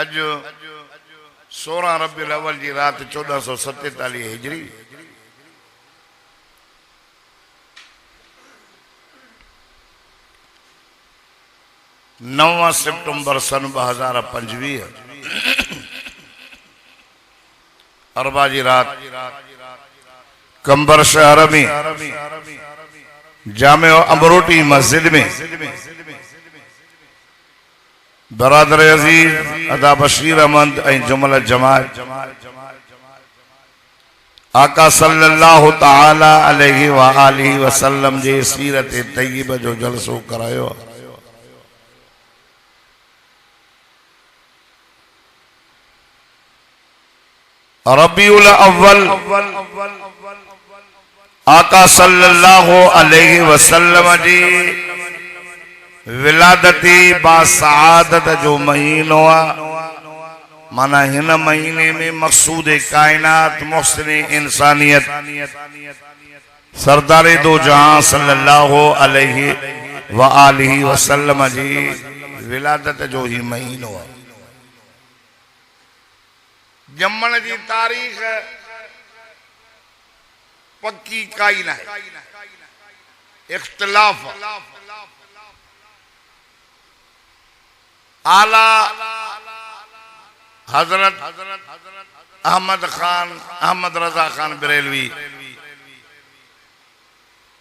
अज 16 रबीउल अव्वल की रात 1447 हिजरी 9 सितंबर सन 2025 अरबा जी रात कंबर शहर में जामे अमरोटी मस्जिद में बरादर अजीज अदा बशीर अहमद जुमल जमात आका सल्लल्लाहु ताला अलैहि व आलिहि वसल्लम जे सीरत तय्यबा जो जलसो करायो। रबीउल अव्वल आका सल्लल्लाहु अलैहि वसल्लम जी विलादती बासआदत जो महीनो माना हिन महीने में मकसूद कायनात मोहसिन इंसानियत सरदार दो जहां सल्लल्लाहु अलैहि व आलिहि वसल्लम जी विलादत जो ही महीनो है। जमण की तारीख पक्की काई ना है, इख्तिलाफ आला हजरत अहमद रजा खान बरेलवी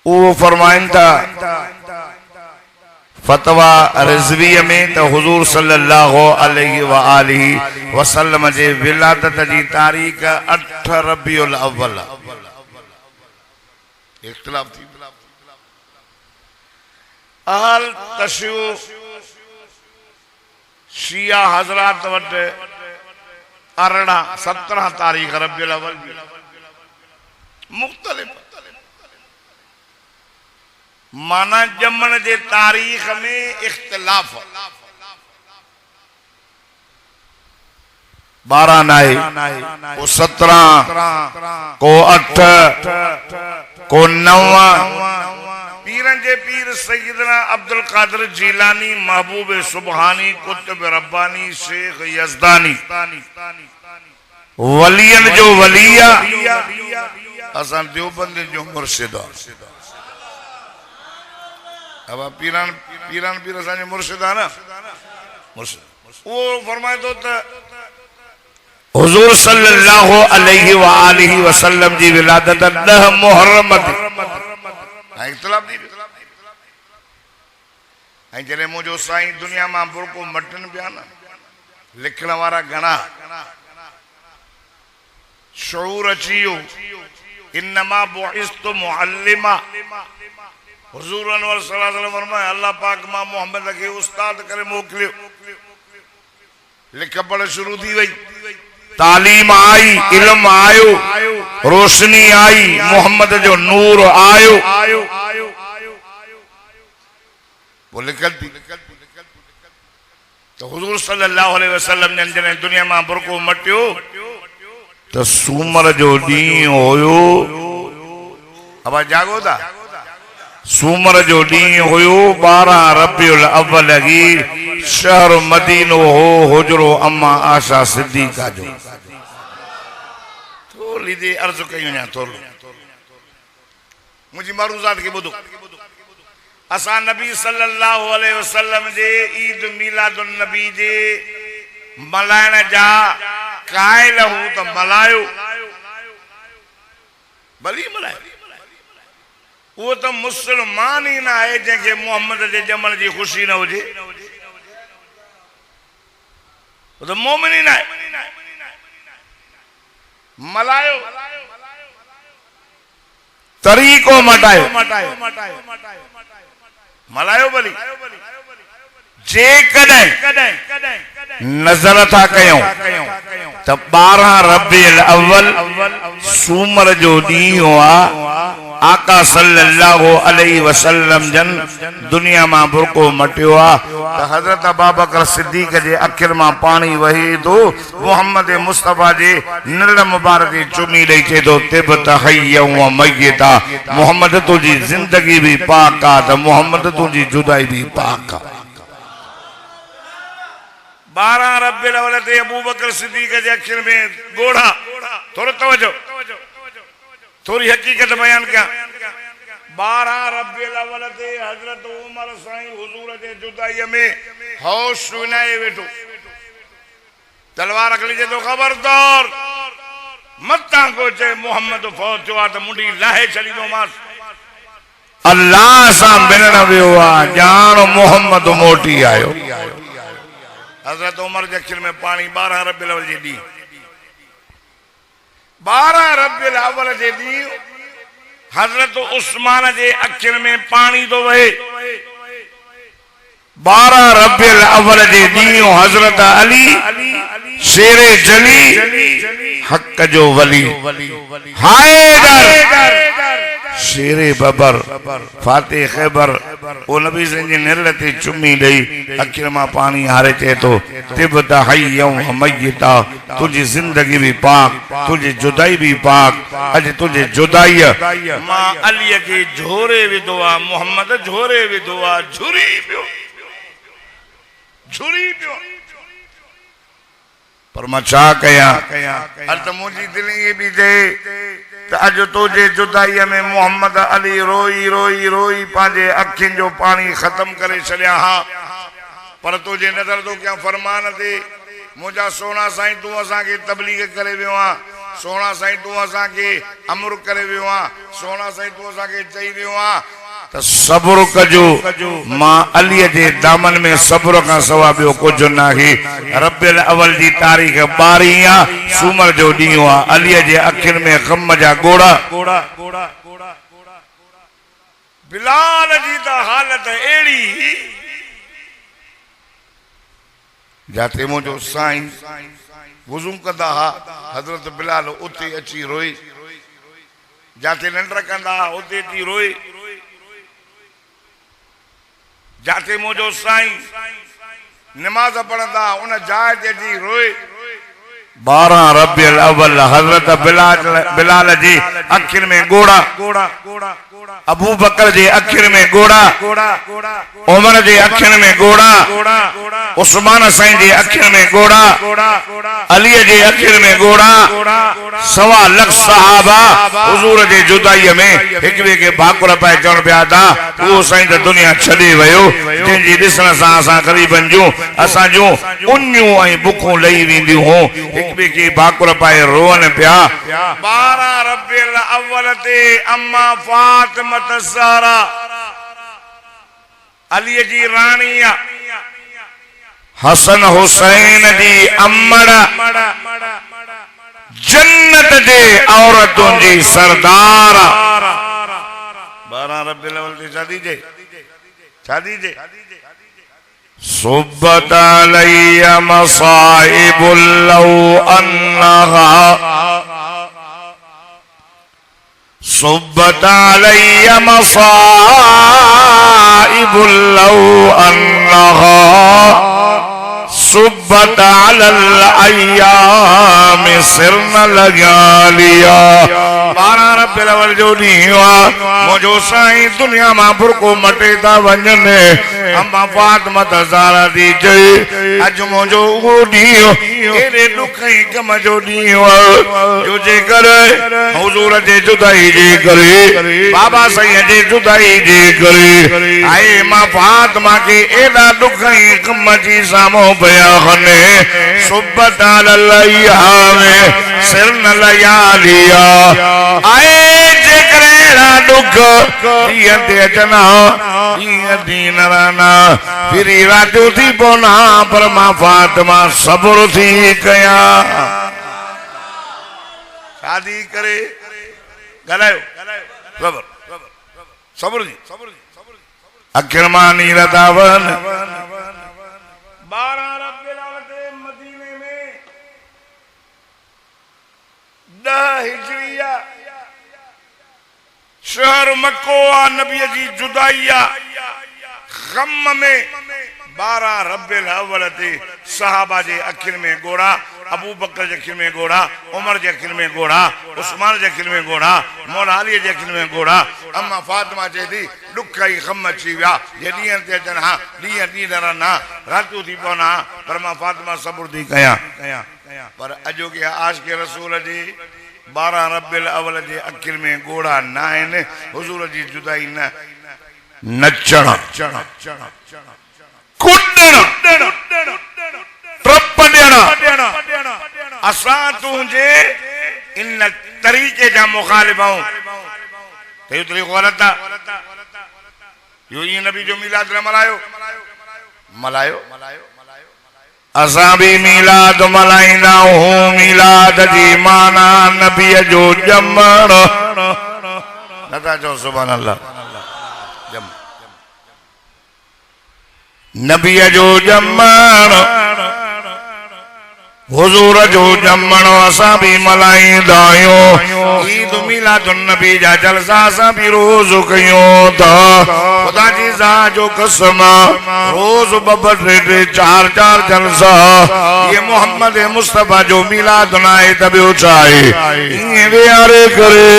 वो फरमाइन था फतवा रिजवीय में तो हुजूर सल्लल्लाहु अलैहि व आलिहि वसल्लम जे विलादत जी तारीख 8 रबीउल अव्वल इख्तिलाफ थी। अहल तशय्युअ शिया हजरात वट 17 तारीख रबीउल अव्वल मुख्तलिफ माना जमन जे तारीख में इख्तिलाफ 12 नाई को 17 को 8 को 9 पीरन जे पीर सैयदना अब्दुल कादिर जीलानी महबूब सुबहानी कुतुब रब्बानी शेख यजदानी वलियन जो वलिया असन देवबंद जो मुर्शिदा अब पीरान पीर असांजे मुर्शिद है ना मुर्शिद वो फरमाए तो हुजूर सल्लल्लाहु अलैहि व आलिहि वसल्लम जी विलादत 10 मुहर्रम इख्तिलाफ दी ऐं जॾहिं मुंहिंजो साईं दुनिया मां बुरको मटन पिया न लिखण वारा घणा शऊर अची वियो इन्नमा बुइस्तु मुअल्लिमा हुजूर अनवर सल्लल्लाहु अलैहि वसल्लम फरमाया अल्लाह पाक मां मोहम्मद के उस्ताद करे मोकलियो। लिख पढ़ शुरू थी वही, तालीम आई, इल्म आयो, रोशनी आई, मोहम्मद जो नूर आयो वो लिखल थी। तो हुजूर सल्लल्लाहु अलैहि वसल्लम ने जने दुनिया में बुरको मटियो तो सूमर जो ॾींहुं होयो। अब जागो था सूमर जो ॾींहुं हुयो 12 रबीउल अव्वल की शहर मदीनो हो हुजरो अम्मा आशा सिद्दीका जो थोड़ी दे अर्ज कयूं ना थोरो मुझी मारूज़ात के बुधो असा नबी सल्लल्लाहु अलैहि वसल्लम जे ईद मिलादुन नबी जे मलाइण जा कायल हूं तो मलायो भली मलायो वो तो मुसलमान ही ना है जैसे मोहम्मद के जमन की खुशी ना हो जे वो तो मोमिन ही ना है। मलायो तरीको मटायो मलायो भली जे कदे नजर था कयो तो 12 रबीउल अव्वल सूमर जो ॾींहुं हुआ आका सल्लल्लाहु अलैहि वसल्लम जन दुनिया में बुरको मटियो आ तो हजरत अबू बकर सिद्दीक जे अखिर में पानी वही तो मोहम्मद मुस्तफा जे निर मुबारक चुमी ॾेई चे तो तिबत हय्या व मय्यता मोहम्मद तुझी जिंदगी भी पाक आ तो मोहम्मद तुझी जुदाई भी पाक आ। 12 रब्बिल अव्वल ते अबू बकर सिद्दीक जे अखिर में गोड़ा। थोड़ा तवज्जो, थोड़ी हकीकत बयान क्या। 12 रब्बिल अव्वल ते हजरत उमर साईं हुजूर जे जुदाई में होश विनाए वेठो। तलवार रख लीजिए तो खबरदार मत्ता को चे मोहम्मद फौत थियो आ त मुंडी लाहे चली दो मास। अल्लाह सा मिलण वियो आ जान मोहम्मद मोटी आयो। हजरत उमर जे अखिर में पानी 12 रब्बिल अव्वल जे दी। 12 रब्बिल अव्वल जे दी हजरत उस्मान जे अखिर में पानी तो वहे। 12 रब्बिल अव्वल जे दी हजरत अली शेरे जली हक जो वली हायदर शेरे बबर फाते खैबर ओ नबी जी निरलते चुम्मी दई अखिर मां पानी हारे चे तो तिबता हय्यम मय्यता तुझी जिंदगी भी पाक तुझी जुदाई भी पाक। अज तुझे जुदाई मां अली के झोरे विधो आ मोहम्मद झोरे विधो आ झुरी पियो पर मां छा कया। अर त मुंहिंजी दिली भी जे त अज तुझे जुदाई में मोहम्मद अली रोई रोई रोई पांजे अखिन जो पानी खत्म करे छड़िया हा। पर तुझे नजर तो क्या फरमान थे मुझा सोना साईं तू असा के तबलीग करे वियो आ। सोना साईं तू असा के अमर करे वियो आ। सोना साईं तू असा के चई वियो आ त सब्र कजो। मां अली जे दामन में सब्र का सवा बियो कुछ नाही। रब्बिल अव्वल जी तारीख 12 आ सूमर जो ॾींहुं आ। अली जे अखिन में गम जा गोड़ा। बिलाल जी त हालत एड़ी जाते मुझो साईं वुज़ू कंदा हा हजरत बिलाल उते अची रोई। जाते निंड कंदा उते अची रोई। जाते मुझो साईं नमाज पढ़ंदा उन जाए ते जी रोए। 12 रब्बिल अव्वल हजरत बिलाल जी अखिर में गोड़ा। अबू बकर जे अखिर में गोड़ा। उमर जे अखिर में गोड़ा। उस्मान साईं जे अखिर में गोड़ा। अली जे अखिर में गोड़ा। सवा लख सहाबा हुजूर जे जुदाई में एक ॿिए के भाकुर पाए चवण पिया था वो साईं त दुनिया छॾे वियो जंहिंजी ॾिसण सां असां ग़रीबनि जूं असां जूं उञूं ऐं बुखूं लही वेंदियूं हुयूं एक ॿिए के भाकुर पाए रोअन पिया। 12 रब्बिल अव्वल ते अम्मा फातिमा ज़हरा अली जी रानी आ। हसन हुसैन जी अम्मड़ जन्नत जे औरतों जी सरदार। 12 रब्बिल अव्वल ते शादी जे सुब्बत अलैया मसाइबुल लौ अन्नहा सुब्बत अलैया मसाइबुल लौ अन्नहा सुब्बत अलल अय्याम सिरन लगा लिया। 12 रब्बिल अव्वल जो ॾींहुं आ मुझो साईं दुनिया मां बुरको मटे था वञनि। अम्मा फातिमा ज़हरा दी चई अज मुझो वो ॾींहुं एॾे ॾुख ऐं गम जो ॾींहुं आ जो जेकर हुजूर जे जुदाई जे करे बाबा साईं जे जुदाई जे करे आए मां फातिमा के एॾा ॾुख ऐं गम जी साम्हूं पिया हने। सुब्बत अलल अय्याम सिरन लगा लिया। आए जेकर एड़ा दुख दिया दे जना ये दीन राना फिर रातों थी बोना पर मां फातिमा सब्र थी कया। शादी करे गलायो सब्र सब्र जी अखिर मां नीर दावन। 12 रब्बिल अव्वल मदीने में 10 हिजरिया शहर मक्को आ नबी जी जुदाई आ गम में 12 रब्बिल अव्वल ते सहाबा जे अखिर में गोड़ा। अबू बकर जे अखिर में गोड़ा। उमर जे अखिर में गोड़ा। उस्मान जे अखिर में गोड़ा। मौला अली जे अखिर में गोड़ा। अम्मा फातिमा चए थी दुख ई खम अची विया जे ॾींहं ते अचनि हा ॾींहं ॾींहं रहनि हा रातियूं थी पवनि हा पर मां फातिमा सबुर थी कयां पर अॼोके आशिक़ रसूल जी 12 रबियुल अव्वल जे अखिर में गोड़ा न आहिनि हुज़ूर जी जुदाई न नचण कुॾण ट्रप ॾियण असां तुंहिंजे इन तरीक़े जा मुखालिफ़ आहियूं त इहो तरीक़ो ग़लति आहे इहो ईअं नबी जो मीलाद न मल्हायो असां भी मीलाद मल्हाईंदा आहियूं मीलाद जी माना नबीअ जो ॼमण नथा चओ सुभान अल्लाह नबीअ जो ॼमण हुज़ूर जो ॼमण असां भी मल्हाईंदा आहियूं ईद मिलाद नबी जा जलसा असां भी रोज़ कयूं था खुदा जी ज़ात जो कसम रोज़ 2-4 जलसा ये मोहम्मद मुस्तफा जो मिलाद न आहे त ॿियो छा आहे ईअं विहारे करे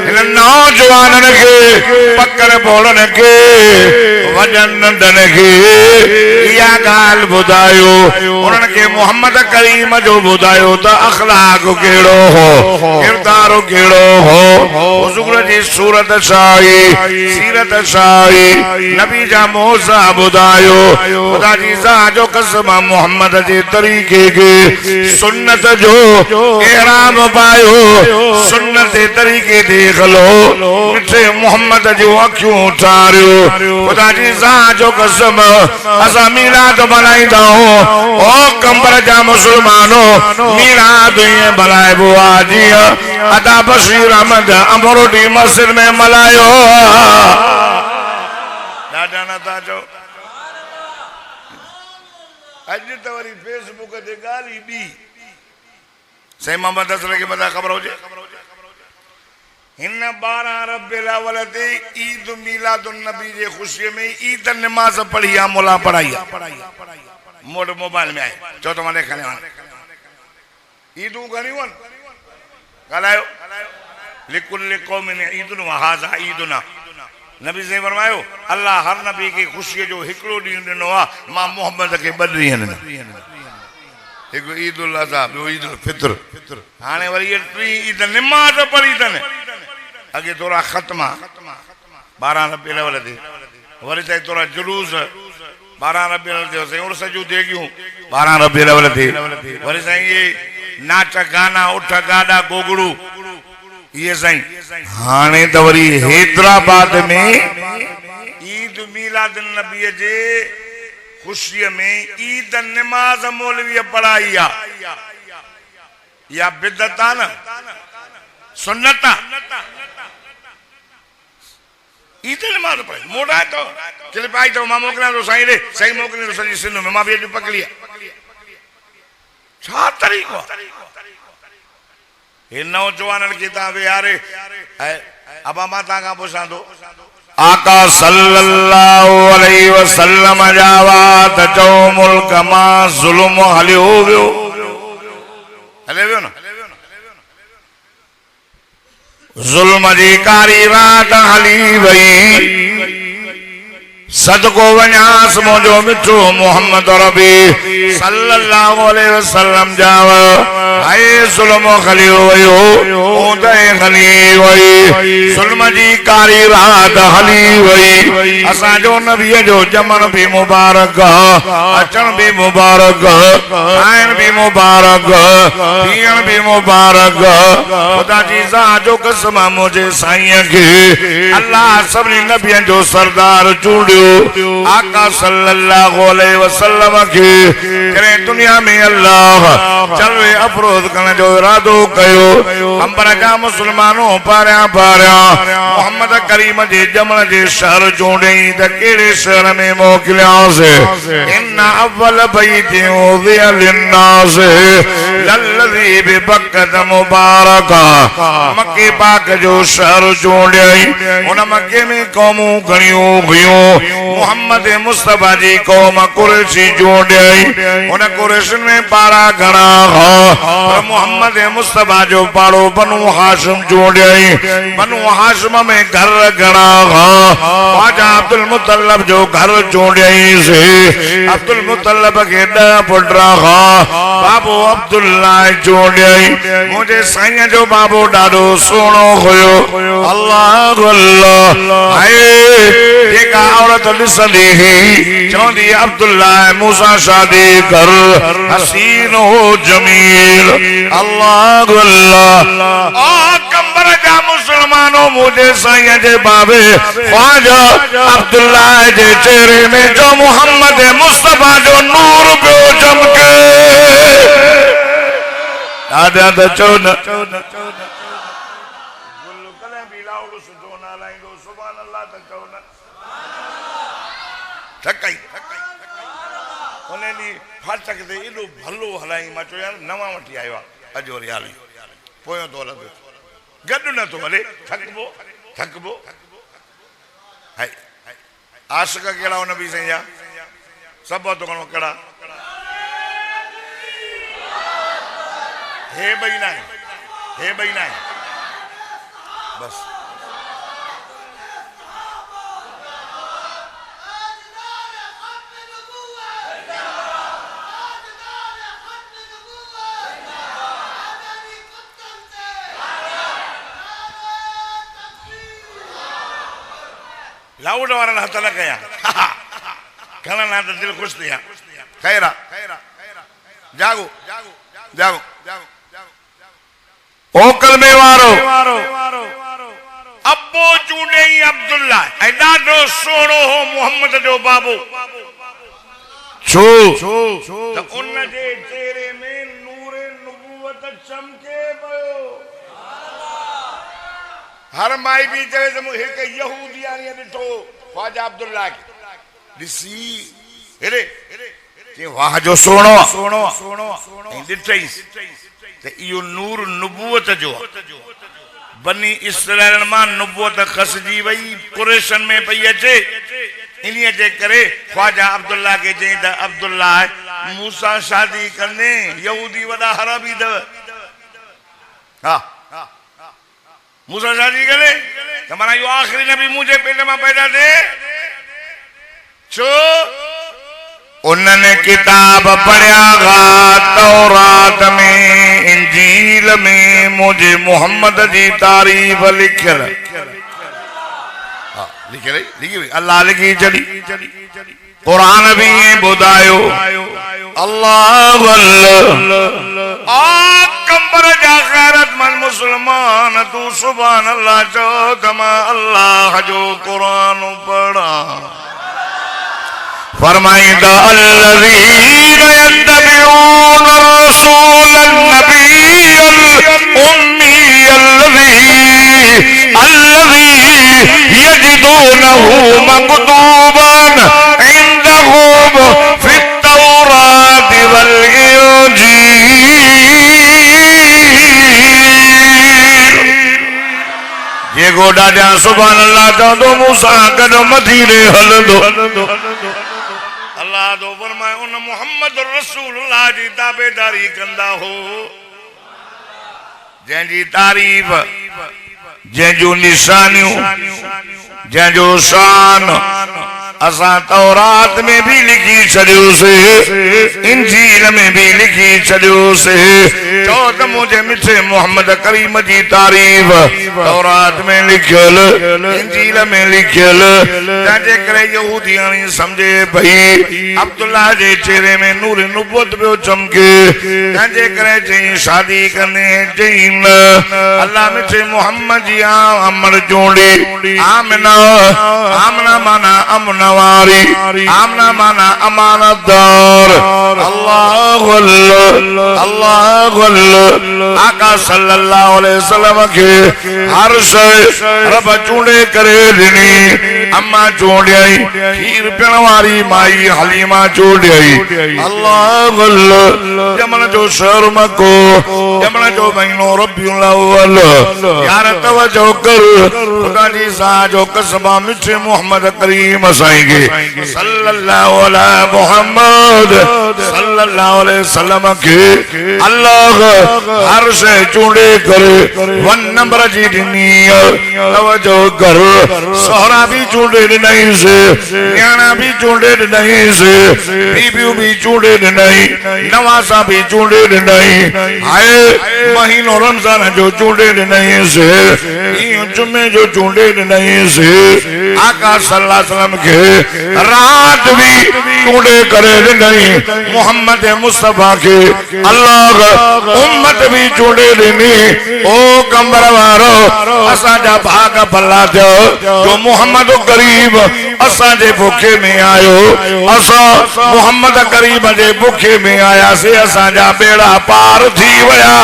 हिन नौजवाननि खे पकड़ बोड़नि खे वॾनि नंढनि खे इहा ॻाल्हि ॿुधायो उन्हनि खे मोहम्मद करीम जो बुधायो तो अखलाक केड़ो हो किरदार केड़ो हो हुजूर जी सूरत शाही सीरत शाही नबी जा मौसा बुधायो खुदा जी ज़ात जो कसम मोहम्मद जे तरीके के सुन्नत जो एहराम पायो सुन्नत जे तरीके देख लो मिठे मोहम्मद जो अखियों उठारियो खुदा जी ज़ात जो कसम असा मीलाद मल्हाईंदा आहियूं ओ कंबर जा मुसलमानो मीलाद ये मल्हाइबो आहे जीअं अदा बशीर अहमद अमरोडी मस्जिद में मल्हायो ॾाढा नथा चओ अॼु त वरी फेसबुक ते ॻाल्हि ॿी साईं मोहम्मद असर खे मथा ख़बर हुजे हिन 12 रबियुल अव्वल ते ईद मिलाद नबी जे ख़ुशीअ में ईद नमाज़ पढ़ी आहे मुला पढ़ाई आहे मोड मोबाइल में आहे चओ त मां ॾेखारियां ईदूं घणियूं आहिनि ॻाल्हायो लिकुल क़ौमिन ईदुन व हाज़ा ईदुना नबी से फरमायो अल्लाह हर नबी के खुशी जो हिकड़ो ॾींहुं ॾिनो आहे मां मोहम्मद खे 2 ॾींहं ॾिना हिकु ईद उल अज़हा ॿियो ईद उल फितर हाणे वरी ये 3 ईद नमाज़ पढ़ी अथनि अॻे थोरा ख़त्मा 12 रबियुल अव्वल ते वरी त थोरा जुलूस 12 रबियुल अव्वल ते साईं उर्स जूं देगियूं 12 रबियुल अव्वल ते वरी साईं ये नाच गाना उठ गाडा गोगड़ू ये साईं हाणे त वरी हैदराबाद में ईद मिलाद नबी जे खुशी में ईद नमाज मौलवी पढ़ाई आ या बिदत आ न सुन्नत ईद नमाज पढ़े मोड़ा तो चले पाई तो मां मोकला तो साईं रे साईं मोकले तो सजी सिंध में मां भी अॼु पकड़ी छा तरीक़ो हे नौजवाननि खे तव्हां विहारे अब मां तव्हां खां पुछां थो आका सल्लल्लाहु अलैहि वसल्लम जावा त चओ मुल्क मां ज़ुल्म हलियो वियो हले वियो न ज़ुल्म जी कारी रात हली वई सदको वञास मुंहिंजो मिठो मोहम्मद रबी सल्लल्लाहु अलैहि वसल्लम जाव हाय ज़ुल्म हलियो वियो ओंदे हली वई ज़ुल्म जी कारी रात हली वई असांजो नबीअ जो ॼमण भी मुबारक अचण भी मुबारक आइण भी मुबारक पीअण भी मुबारक खुदा जी ज़ात जो कसम मुंहिंजे साईं खे अल्लाह सभिनी नबियनि जो सरदार चूंडियो आका सल्लल्लाहु अलैहि वसल्लम के करे दुनिया में अल्लाह चलवे अफरोज करने जो इरादो कयो अंबर जा मुसलमानों पारिया मोहम्मद करीम जे जमण जे शहर चूंडई त केड़े शहर में मोकिलियांस इन अव्वल बैति उज़िया लिन्नास लल्लज़ी बिबक्कत मुबारक मक्के पाक जो शहर चूंडई उन मक्के में क़ौमूं घणियूं हुयूं मोहम्मद मुस्तफा जी कौम कुरैशी चूंडई उन कुरैशन में पारा घणा पर मोहम्मद मुस्तफा जो पाड़ो बनु हाशिम जोड़ियाई बनु हाशिम में घर गड़ा ख्वाजा अब्दुल मुतल्लब जो घर जोड़ियाई से अब्दुल मुतल्लब के पुटरा बाबू अब्दुल्ला जोड़ियाई मुझे साईं जो बाबू डाडो सोनो हुयो अल्लाह अल्लाह जेका औरत ॾिसंदी चवंदी अब्दुल्ला मूसा शादी कर हसीन हो जमील अल्लाह अल्लाह आ कंबर जा मुसलमानों मुझे साईं जे बाबे ख्वाजा अब्दुल्ला जे चेहरे में जो मोहम्मद मुस्तफा जो नूर पियो चमके आदा त चो न फाटक ते एडो भलो हलाई मां चयो यार नवा वठी आयो आहे अजो रियाली पोयो तो हलंदो गॾु न थो हले थकबो हाय आशिक कहिड़ा हुन बि साईं जा सभु तो कणो कहिड़ा हे ॿई न आहे बस लाउड वारनि हथ न कया खणनि हा त दिलि ख़ुशि थी ख़ैर जागो ओकल में वारो अब्बो चूंडई अब्दुल्ला ऐं ॾाढो सुहिणो हो मोहम्मद जो बाबू छो त उन जे चेहरे में नूरे नबूवत चमके पियो हर माई भी चवे त हिक यहूदियानी ॾिठो ख्वाजा अब्दुल्ला खे ॾिसी हेरे के वाह जो सोणो ऐं ॾिठईं त इहो नूर नबूवत जो बनी इसराइल मां नबूवत खसजी वई कुरैशन में पई अचे इन्हीअ जे करे ख्वाजा अब्दुल्ला के चई त अब्दुल्ला मूसा शादी कंदे यहूदी वॾा हराबी अथव हा मूसा शादी करे त माना इहो आख़िरी नबी मुंहिंजे पेट मां पैदा थिए छो उन्होंने किताब पढ़िया तौरात में इंजील में मुझे मोहम्मद जी तारीफ लिखियल लिखी अल्लाह लिखी चली कुरान भी ॿुधायो अल्लाह कंबर जा गैरतमंद मुसलमान तू सुभान अल्लाह चो त मां अल्लाह जो कुरान पढ़ा फरमाइंदा अल्लज़ीन यत्तबिऊन रसूलन नबिय्यल उम्मी अल्लज़ी यजिदूनहु मक्तूबन इंदहुम फित तौरात वल इंजील ये गोडा जा सुभान अल्लाह चवंदो मूसा गॾु मदीने हलंदो अल्लाह तो फरमाए उन मोहम्मद रसूलुल्लाह जी ताबेदारी कंदा हो जंहिंजी तारीफ जंहिंजो निशानियूं जंहिंजो शान असां तौरात में भी लिखी छॾियोसीं इंजील में भी लिखी छॾियोसीं चओ त मुंहिंजे मिठे मोहम्मद करीम जी तारीफ तौरात में लिखियल इंजील में लिखियल तंहिंजे करे यहूदियाणी सम्झे भई अब्दुल्ला जे चेहरे में नूर नबूवत पियो चमके तंहिंजे करे चई शादी कंदे चई न अल्लाह मिठे मोहम्मद जी अमर जोड़े आमना माना अमन वारी आमना माना अमानतदार अल्लाह आका सल्लल्लाहु अलैहि वसल्लम के हर शय रब चूंडे करे ॾिनी अम्मा चूंडियाई खीर पियण वारी माई हलीमा चूंडियाई अल्लाह जमन जो शहर मको जमन जो महीनो रबिउल अव्वल यार तवज्जो कर खुदा जी सा जो कसम मिठे मोहम्मद करीम साईं फसाएंगे। सल्लल्लाहु अलैहि मुहम्मद सल्लल्लाहु अलैहि वसल्लम के अल्लाह हर से चूड़े करे वन नंबर जी दिनी तवज्जो कर। सोहरा भी चूड़े नहीं से, न्याणा भी चूड़े नहीं से, बीबी भी चूड़े नहीं, नवासा भी चूड़े नहीं। आए महीनों रमजान जो चूड़े नहीं से, जुम्मे जो चूड़े नहीं से, आका सल्लल्लाहु अलैहि वसल्लम के रात भी चूड़े करे नहीं। मोहम्मद मुस्तफा के अल्लाह उम्मत भी चूड़े नहीं। ओ कमर वारो असा जा भाग भला दो जो मोहम्मद करीब असा जे भूखे में आयो। असा मोहम्मद करीब जे भूखे में आया से असा जा बेड़ा पार थी वया।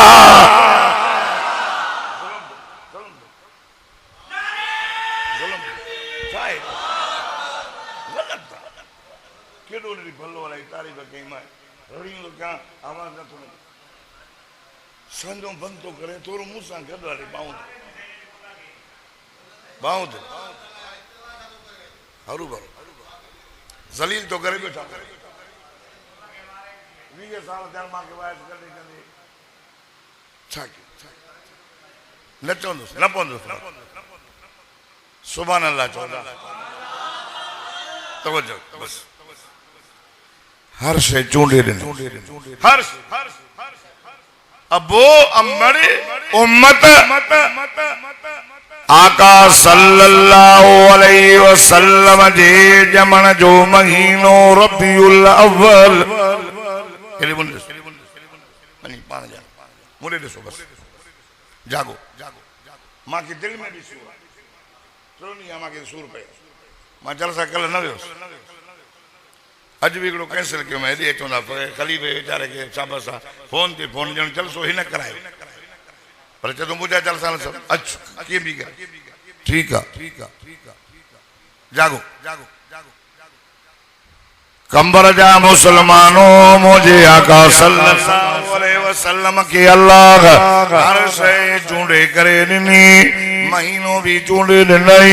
संजो बंद तो करे तोरो मुंह सा गदवाड़ी बाउंड बाउंड हरू भरो जलील तो करे बैठा 20 साल ध्यान मां के वायस करने कंदी छाकी न पोंदो सुभान अल्लाह चौदा तवज्जो बस हर से चूंडे हर अबो अम्मड़ी उम्मत आका सल्लल्लाहु अलैहि वसल्लम जे जमन जो महीनो रबीउल अव्वल केले बोल नहीं पान जा मुरे दसो बस जागो मां के दिल में भी सूर चलो नहीं मां के सूर पे मां जलसा कल न वियो अज भी हिकिड़ो कैंसिल कयो मैं हेॾे चवंदा ख़लीफ़े वीचारे खे शाबाश आहे फोन ते फोन ॼण जलसो हिन करायो पर चवंदो मुंहिंजा जलसा न सभु अच कीअं बि करे ठीकु आहे जागो कंबर जा मुसलमानों मुझे आका सल्लल्लाहु अलैहि वसल्लम के अल्लाह हर शइ चूंडे करे ॾिनी। महीनो भी चूंडे ॾिनई,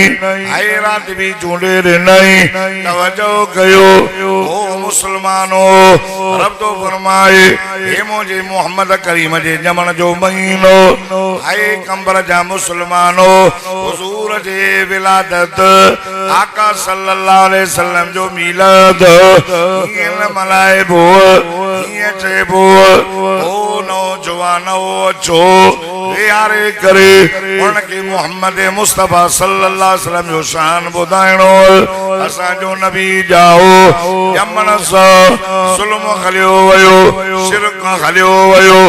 रात भी चूंडे ॾिनई। तवज्जो कयो ओ मुसलमानो रब तो फरमाए हे मुझे मोहम्मद करीम जे जमण जो महीनो हाय कंबर जा मुसलमानो हुजूर जे विलादत आका सल्लल्लाहु अलैहि वसल्लम जो मिलाद इन मलाइबो ये चेबो ओ नौजवानो अचो यारे करे उनके मोहम्मद मुस्तफा सल्लल्लाहु अलैहि वसल्लम जो शान बुधाइणो। असा जो नबी जाओ यमन सा जुल्म खलियो वयो, शिरक खलियो वयो,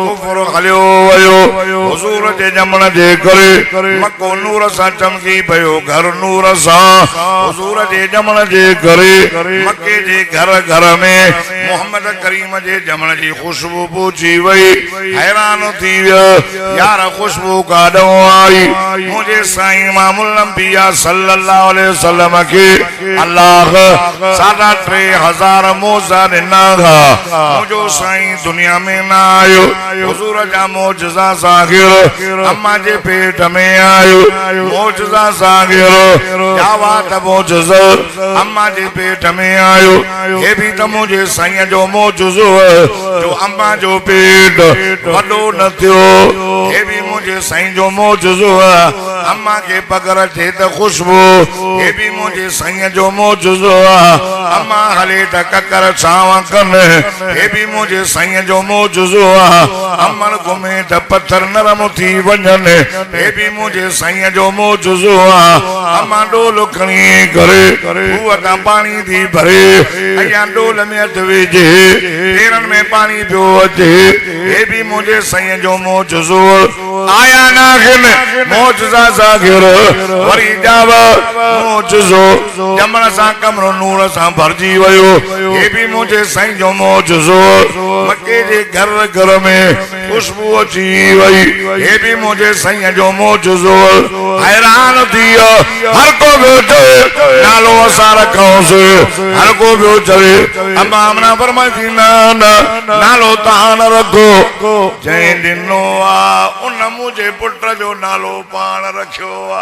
कुफर खलियो वयो। हुजूर जे जमन जे करे मक्को नूर सा चमकी पयो, घर नूर सा। हुजूर जे जमन जे करे मक्के जे घर घर में मोहम्मद करीम जे जमन जी खुशबू पूछी वई। हैरान थी वियो यार खुशबू काॾों आई। मुझे साईं इमामुल अंबिया सल्लल्लाहु अलैहि वसल्लम के अल्लाह 3500 मौजा ॾिना। मुझो साईं दुनिया में न आयो, हुजूर जा मौजज़ा ज़ाहिर अम्मा जे पेट में आयो। मौजज़ा ज़ाहिर जावात मौजज़ो अम्मा जे पेट में आयो। ये भी तो मुझे साईं जो मौजज़ो जो अम्मा जो पेट वॾो न थियो। ये भी मुझे साईं जो मौजज़ो अम्मा के पगर थे तो खुशबू। ये भी मुझे साईं जो मौजज़ो अम्मा हले त ककर छावा कन। ये भी मुझे साईं जो मौजज़ो अमन घुमे त पत्थर नरम थी वञन। ये भी मुझे साईं जो मौजज़ो अम्मा डोल खणी करे खूह तां पानी थी भरे अया डोल में हथ विझे पेरन में पानी पियो अचे। ये भी मुझे साईं जो मौजज़ो आया नाखिन मौजज़ा ज़ाहिर वरी जाव मौजज़ो जमन सा कमरो नूर सा भरजी वयो। ये भी मुझे साईं जो मौजज़ो मक्के जे घर घर में खुशबू अची वई। ये भी मुझे साईं जो मौजज़ो हैरान थी हर को बियो चवे नालो असां रखोसीं। हर को बियो चवे अम्मा आमना फरमाई थी न नालो तव्हां न रखो जंहिं ॾिनो आ उन मुझे पुट जो नालो पाण रखियो आ।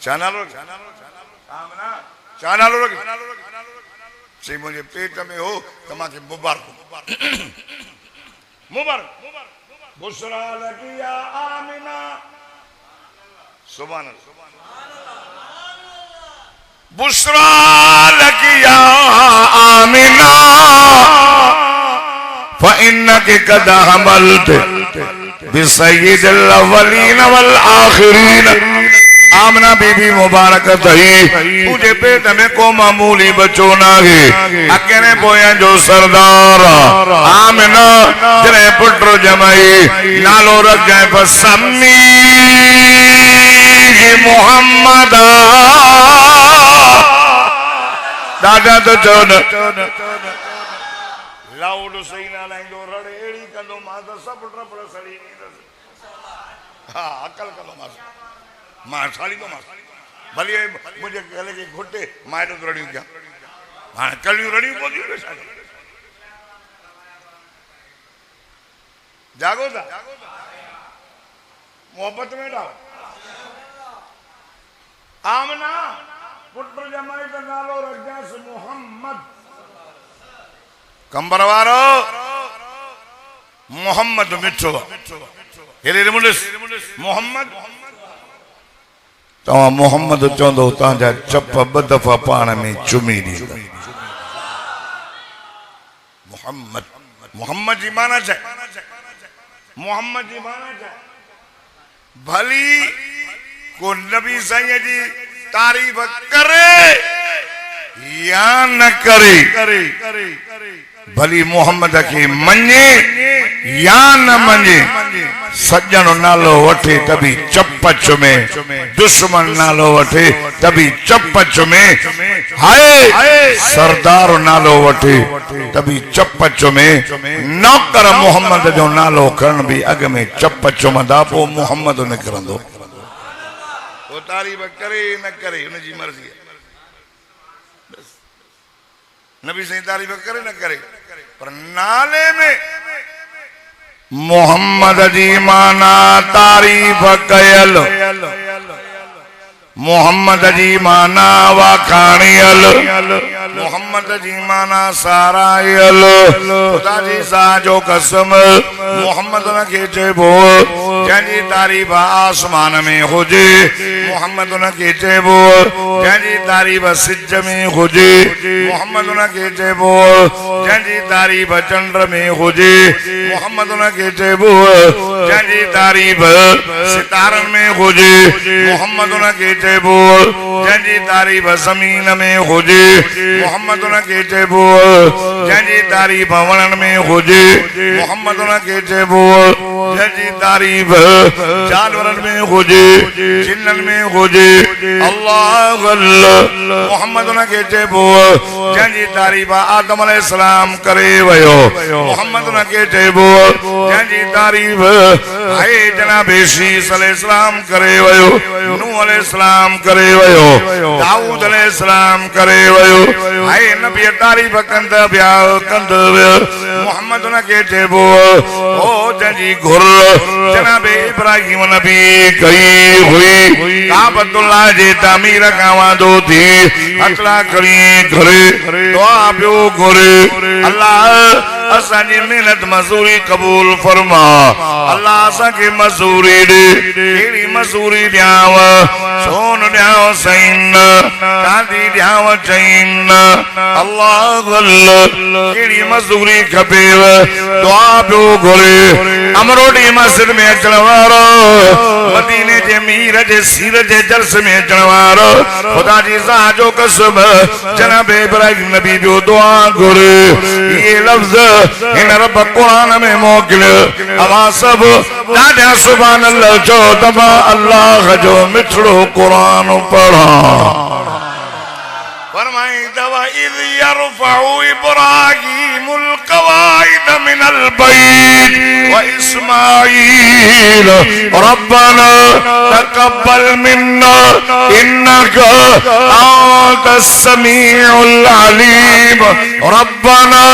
चानालो आमना चानालो रख से मुझे पेट में हो तमा के मुबारक मुबारक बुशरा लकी या आमिना सुभान अल्लाह बुशरा लकी या आमिना फ़इन्नकी क़द हमलत बिसय्यिदिल अव्वलीन वल आखिरीन। आमना बीबी मुबारक थी तुझे पेट में को मामूली बच्चो ना है अकेले बोया जो सरदार आमना जरे पुत्र जमाई नालो रख जाए फसम्मी मोहम्मद दादा तो चौन लाउड सही ना लाइंदो रड़े एड़ी कंदो माता सब ट्रपड़ सड़ी नहीं दस हां अकल कलो माता मां साली तो मां भले मुझे कहले के घुटे मां तो रड़ी क्या हां कलियो रड़ी कोदी जागो दा मोहब्बत में डाल आमना पुत्र जमाई का नालो रखजा से मोहम्मद कंबरवारो मोहम्मद मिठो हेरे मुनिस मोहम्मद तो मोहम्मद चौंदो तांजा चप ब दफा पाण में चुमी दी मोहम्मद मोहम्मद जी माना है मोहम्मद जी माना है भली को नबी साईं जी तारीफ करे या न करे भली मोहम्मद के मने या न मने सज्जन नालो वठे तभी चपच में दुश्मन नालो वठे तभी चपच में हाय सरदार नालो वठे तभी चपच में नौकर मोहम्मद जो नालो करण भी अग में चपच में दापो मोहम्मद न करंदो वो तारीफ करे न करे उनकी मर्जी है नबी सही तारीफ करे न करे पर नाले में मोहम्मद जी माना तारीफ कयल मोहम्मद जी माना वाखाणियल मोहम्मद जी माना सारायल खुदा जी साजो कसम मोहम्मद न के चेबो जंजी तारीफ आसमान में हुजे मोहम्मद न के चेबो जंजी तारीफ सिज में हुजे मोहम्मद न के चेबो जंजी तारीफ चंद्र में हुजे मोहम्मद न के चेबो जंजी तारीफ सितारन में हुजे मोहम्मद न के चेबो जंजी तारीफ जमीन में हुजे मोहम्मद न के चेबो जंजी तारीफ वणन में हुजे मोहम्मद न के चेबो जंजी तारीफ जानवरन में हुजे जिन्नन में हुजे अल्लाह अल्लाह मोहम्मद न के चेबो जंजी तारीफ आदम अलैहिस्सलाम करे वयो मोहम्मद न के चेबो जंजी तारीफ है जनाब ईसा अलैहिस्सलाम करे वयो नूह अलैहिस्सलाम करे वयो दाऊद अलैहिस्सलाम करे वयो है नबी तारीफ कंद बिया कंद मोहम्मद न के चेबो ओ जंजी घुर जनाब इब्राहिम नबी कई हुई काबतुल्लाह जे तामीर कावा दो थी अतला करी घरे दुआ पियो घरे अल्लाह असा जी मेहनत मजूरी कबूल फरमा अल्लाह असा के मजूरी दे केड़ी मजूरी दियाव सोन दियाव सैन चांदी दियाव चैन अल्लाह अल्लाह केड़ी मजूरी खपेव दुआ पियो घरे अमरोडी मस्जिद में अचण वारो मदीने जे मीर जे सिर जे जलस में अचण वारो खुदा जी साजो कसम जनाब इब्राहिम नबी जो दुआ घुरे ये लफ्ज इन रब कुरान में मोकिल अवा सब ॾाढा सुभान अल्लाह चो दफ़ा अल्लाह जो मिठड़ो कुरान पढ़ा फरमाई दवा इज़ यरफ़उ इब्राहीमुल क़वाइद मिनल बैत व इस्माईल रब्बना तक़ब्बल मिन्ना इन्नका अंतस समीउल अलीम रब्बना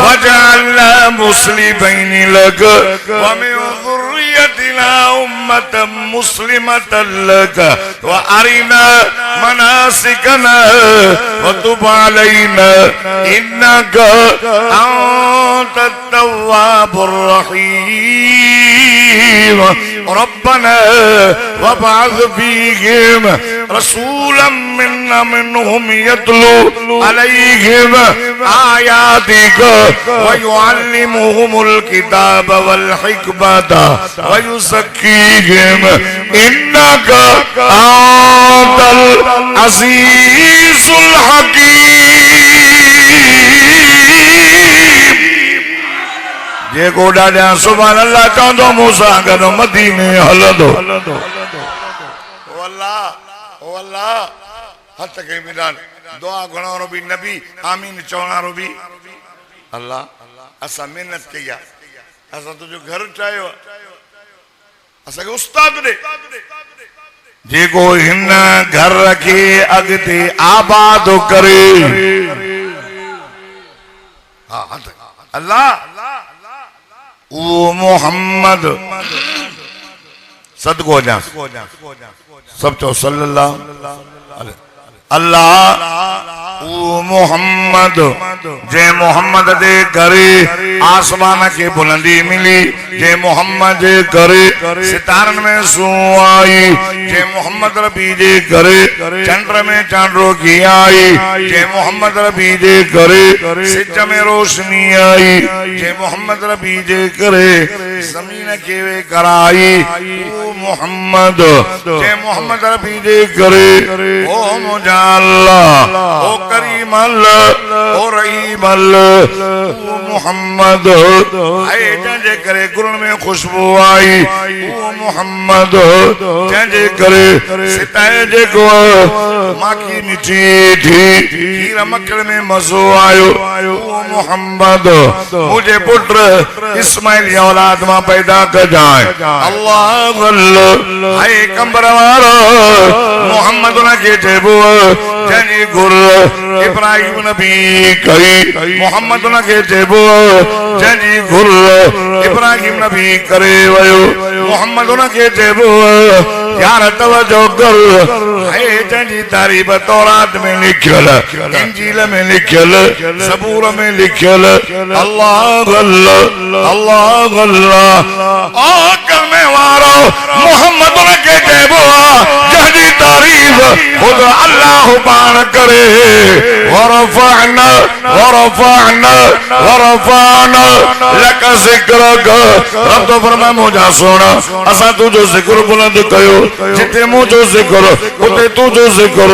वजअलना मुस्लिमैन लक व मिन ज़ुर्रियति वजअलना उम्मतम मुस्लिमतन लक व अरिना मनासिकना व तुब अलैना इन्नका अंतत तव्वाबुर रहीम रब्बना वबअथ फीहिम रसूलन मिनहुम यतलू अलैहिम आयातिक व युअल्लिमुहुमुल किताब वल हिकमता व युज़क्कीहिम इन्नका अंतल अज़ीज़ुल हकीम। जे को ॾाढा सुभान अल्लाह चवंदो मूंसां गॾु मदीने हलंदो। ओ अल्लाह हथ खे मिलान दुआ घणो भी नबी आमीन चवणारो भी अल्लाह असां मेहनत कई आहे असां तुंहिंजो घर ठाहियो असांखे उस्ताद ॾे जेको हिन घर खे अॻिते आबाद करे। अल्लाह ओ मोहम्मद सदको जा सब चो सल्लल्लाहु अलैहि अल्लाह ओ मोहम्मद जे मोहम्मद दे करे आसमान के बुलंदी मिली जे मोहम्मद जे करे सितारन में सू आई जे मोहम्मद रबी जे करे चंद्र में चांदो की आई जे मोहम्मद रबी जे करे सिज में रोशनी आई जे मोहम्मद रबी जे करे जमीन के वे कराई ओ मोहम्मद जे मोहम्मद रबी जे करे ओ मुझा अल्लाह ओ करीम अल्लाह ओ रहीम अल्लाह ओ मोहम्मद आए जंजे करे गुरन में खुशबू आई ओ मोहम्मद जंजे करे सिताए जे को माखी मिठी थी खीर मक्खन में मज़ो आयो ओ मोहम्मद मुझे पुत्र इस्माइल की औलाद मां पैदा कर जाए अल्लाह अल्लाह आए कंबर वारो मोहम्मद ना के जेबो जनी गुर इब्राहिम नबी कई मोहम्मद न के जेबो जनी गुर इब्राहिम नबी करे वयो मोहम्मद न के जेबो यार तवज्जो कर है जनी तारीफ तौरात में लिखल इंजील में लिखल ज़बूर में लिखल अल्लाह अल्लाह अल्लाह अल्लाह ओ कलमे वारो मोहम्मद न के जेबो जनी तारीफ खुद अल्लाह बाण करे वरफअना वरफअना वरफअना लक ज़िक्रक रब तो फरमाए मुझा सोना असा तुझो जिक्र बुलंद कयो जिते मुझो जिक्र उते तुझो जिक्र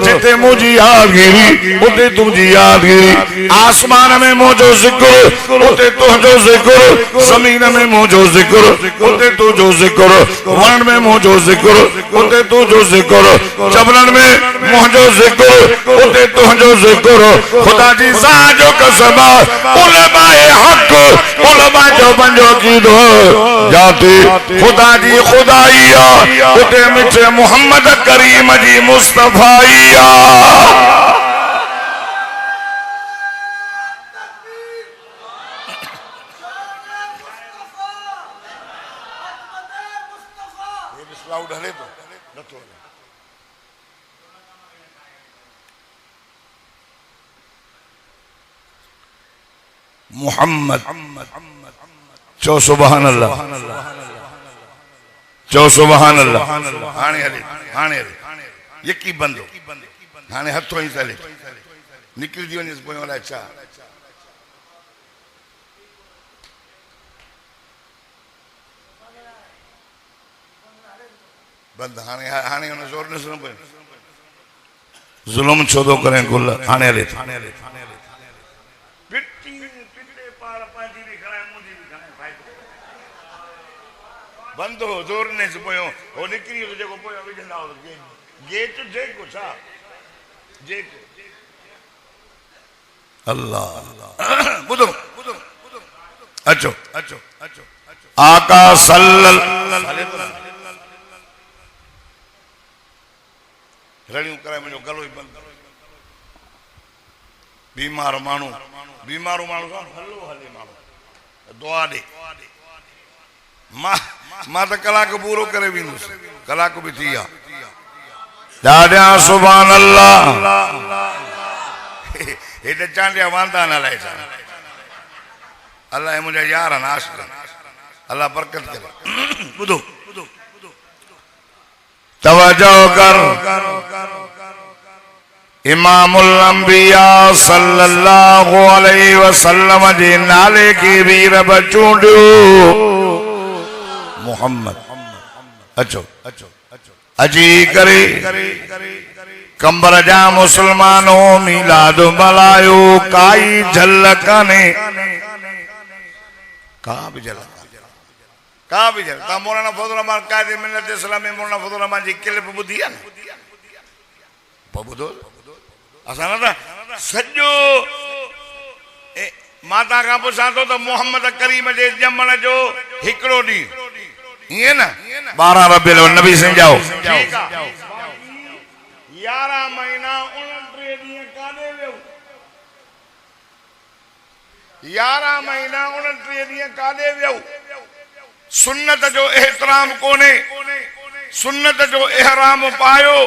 जिते मुझी यादगिरी उते तुझी यादगिरी आसमान में मुझो जिक्र उते तुझो जिक्र जमीन में मुझो जिक्र उते तुझो जिक्र वर्ण में मुझो जिक्र उते तुझो जिक्र जबरन में मुझो जिक्र उते तुझो जिक्र खुदा जी ज़ात जो कसम उलमाए हक उलमा जो बंजो की दो जाते खुदा जी खुदाइया उते मिठे मोहम्मद करीम जी मुस्तफाइया मोहम्मद चो सुभान अल्लाह चो सुभान अल्लाह हाने हले यकी बंदो हाने हथों ही चले निकल दियो ने पोयो वाला अच्छा बंद हाने हाने उन जोर न सुन पे जुल्म छोदो करें कुल हाने हले बंद हो जोर ने से पोयो हो निकरी तो जेको पोयो विजंदा हो गेट जेको छा जेको अल्लाह बुधो अचो अचो अचो आका सल्लल्लाहु रड़ियों कराए मुझो गलो ही बंद बीमार मानू बीमारू मानू हलो हले मानू दुआ दे मां तो कलाक पूरो करे वेंदुसि कलाक भी थी विया दादा सुभान अल्लाह हेॾे चांडिया वांदा न लाइ छा अल्लाह मुंहिंजा यार आहिनि आशिक़ अल्लाह बरकत करे ॿुधो तवज्जो कर इमामुल अंबिया सल्लल्लाहु अलैहि वसल्लम जे नाले के वीर बचूंडियो मोहम्मद अचो अजी करे कंबर जा मुसलमानों मिलाद मलायो काई झलक ने कहाँ भी झलक ता मौलाना फजल रहमान कायदे मिल्लत इस्लाम में मौलाना फजल रहमान जी क्लिप ॿुधी आहे न ॿुधो असां न सॼो माता खां पुछां थो त मोहम्मद करीम जे ॼमण जो हिकिड़ो ॾींहुं ईअं न 12 रबीउल अव्वल नबी सम्झाओ 11 महीना 29 ॾींहं काॾे वियो 11 महीना 29 ॾींहं काॾे वियो सुन्नत जो एहतराम कोने सुन्नत जो इहराम पायो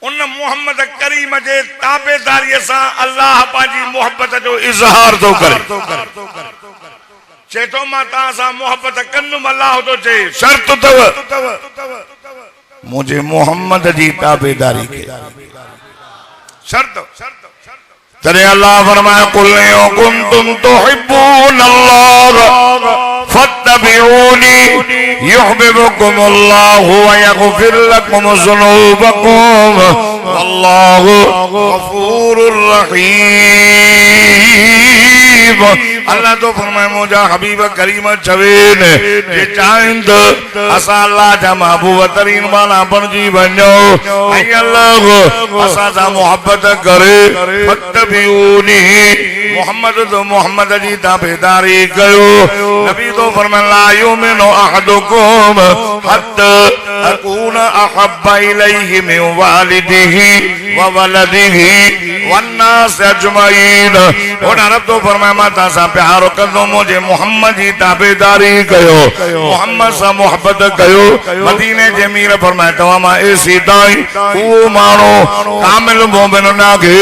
उन मोहम्मद करीम जे ताबेदारीअ सां अल्लाह पंहिंजी मोहब्बत जो इज़हार थो करे चए थो मां तव्हां सां मोहब्बत कंदुमि अल्लाह थो चए शर्त अथव मुझे मोहम्मद जी ताबेदारी के शर्त तरे अल्लाह फरमाया कुल कुंतुम तुहिब्बूनल्लाह फत्तबिऊनी युहिब्बुकुमुल्लाहु व यगफिर लकुम ज़ुनूबकुम वल्लाहु गफूरुर रहीम अल्लाह तो फरमाए मुझा हबीब करीम चवेन जे चाहिन त असां अल्लाह जा महबूब तरीन वाला बणजी वञो ऐं अल्लाह असां सां मोहब्बत करे फत्तबिऊनी मोहम्मद जी ताबेदारी कयो नबी तो फरमाया ला युमिनु अहदुकुम हत्ता अकून अहब्ब इलैहि मिन वालिदिही व वलदिही वन्नास अजमईन और रब तो फरमाया मां तव्हां सां प्यार कंदो मुझे मोहम्मद जी ताबेदारी कयो मोहम्मद सां मोहब्बत कयो मदीने जे मीर फरमाया तव्हां मां एसी ताईं उहो माण्हू कामिल मोमिन न खे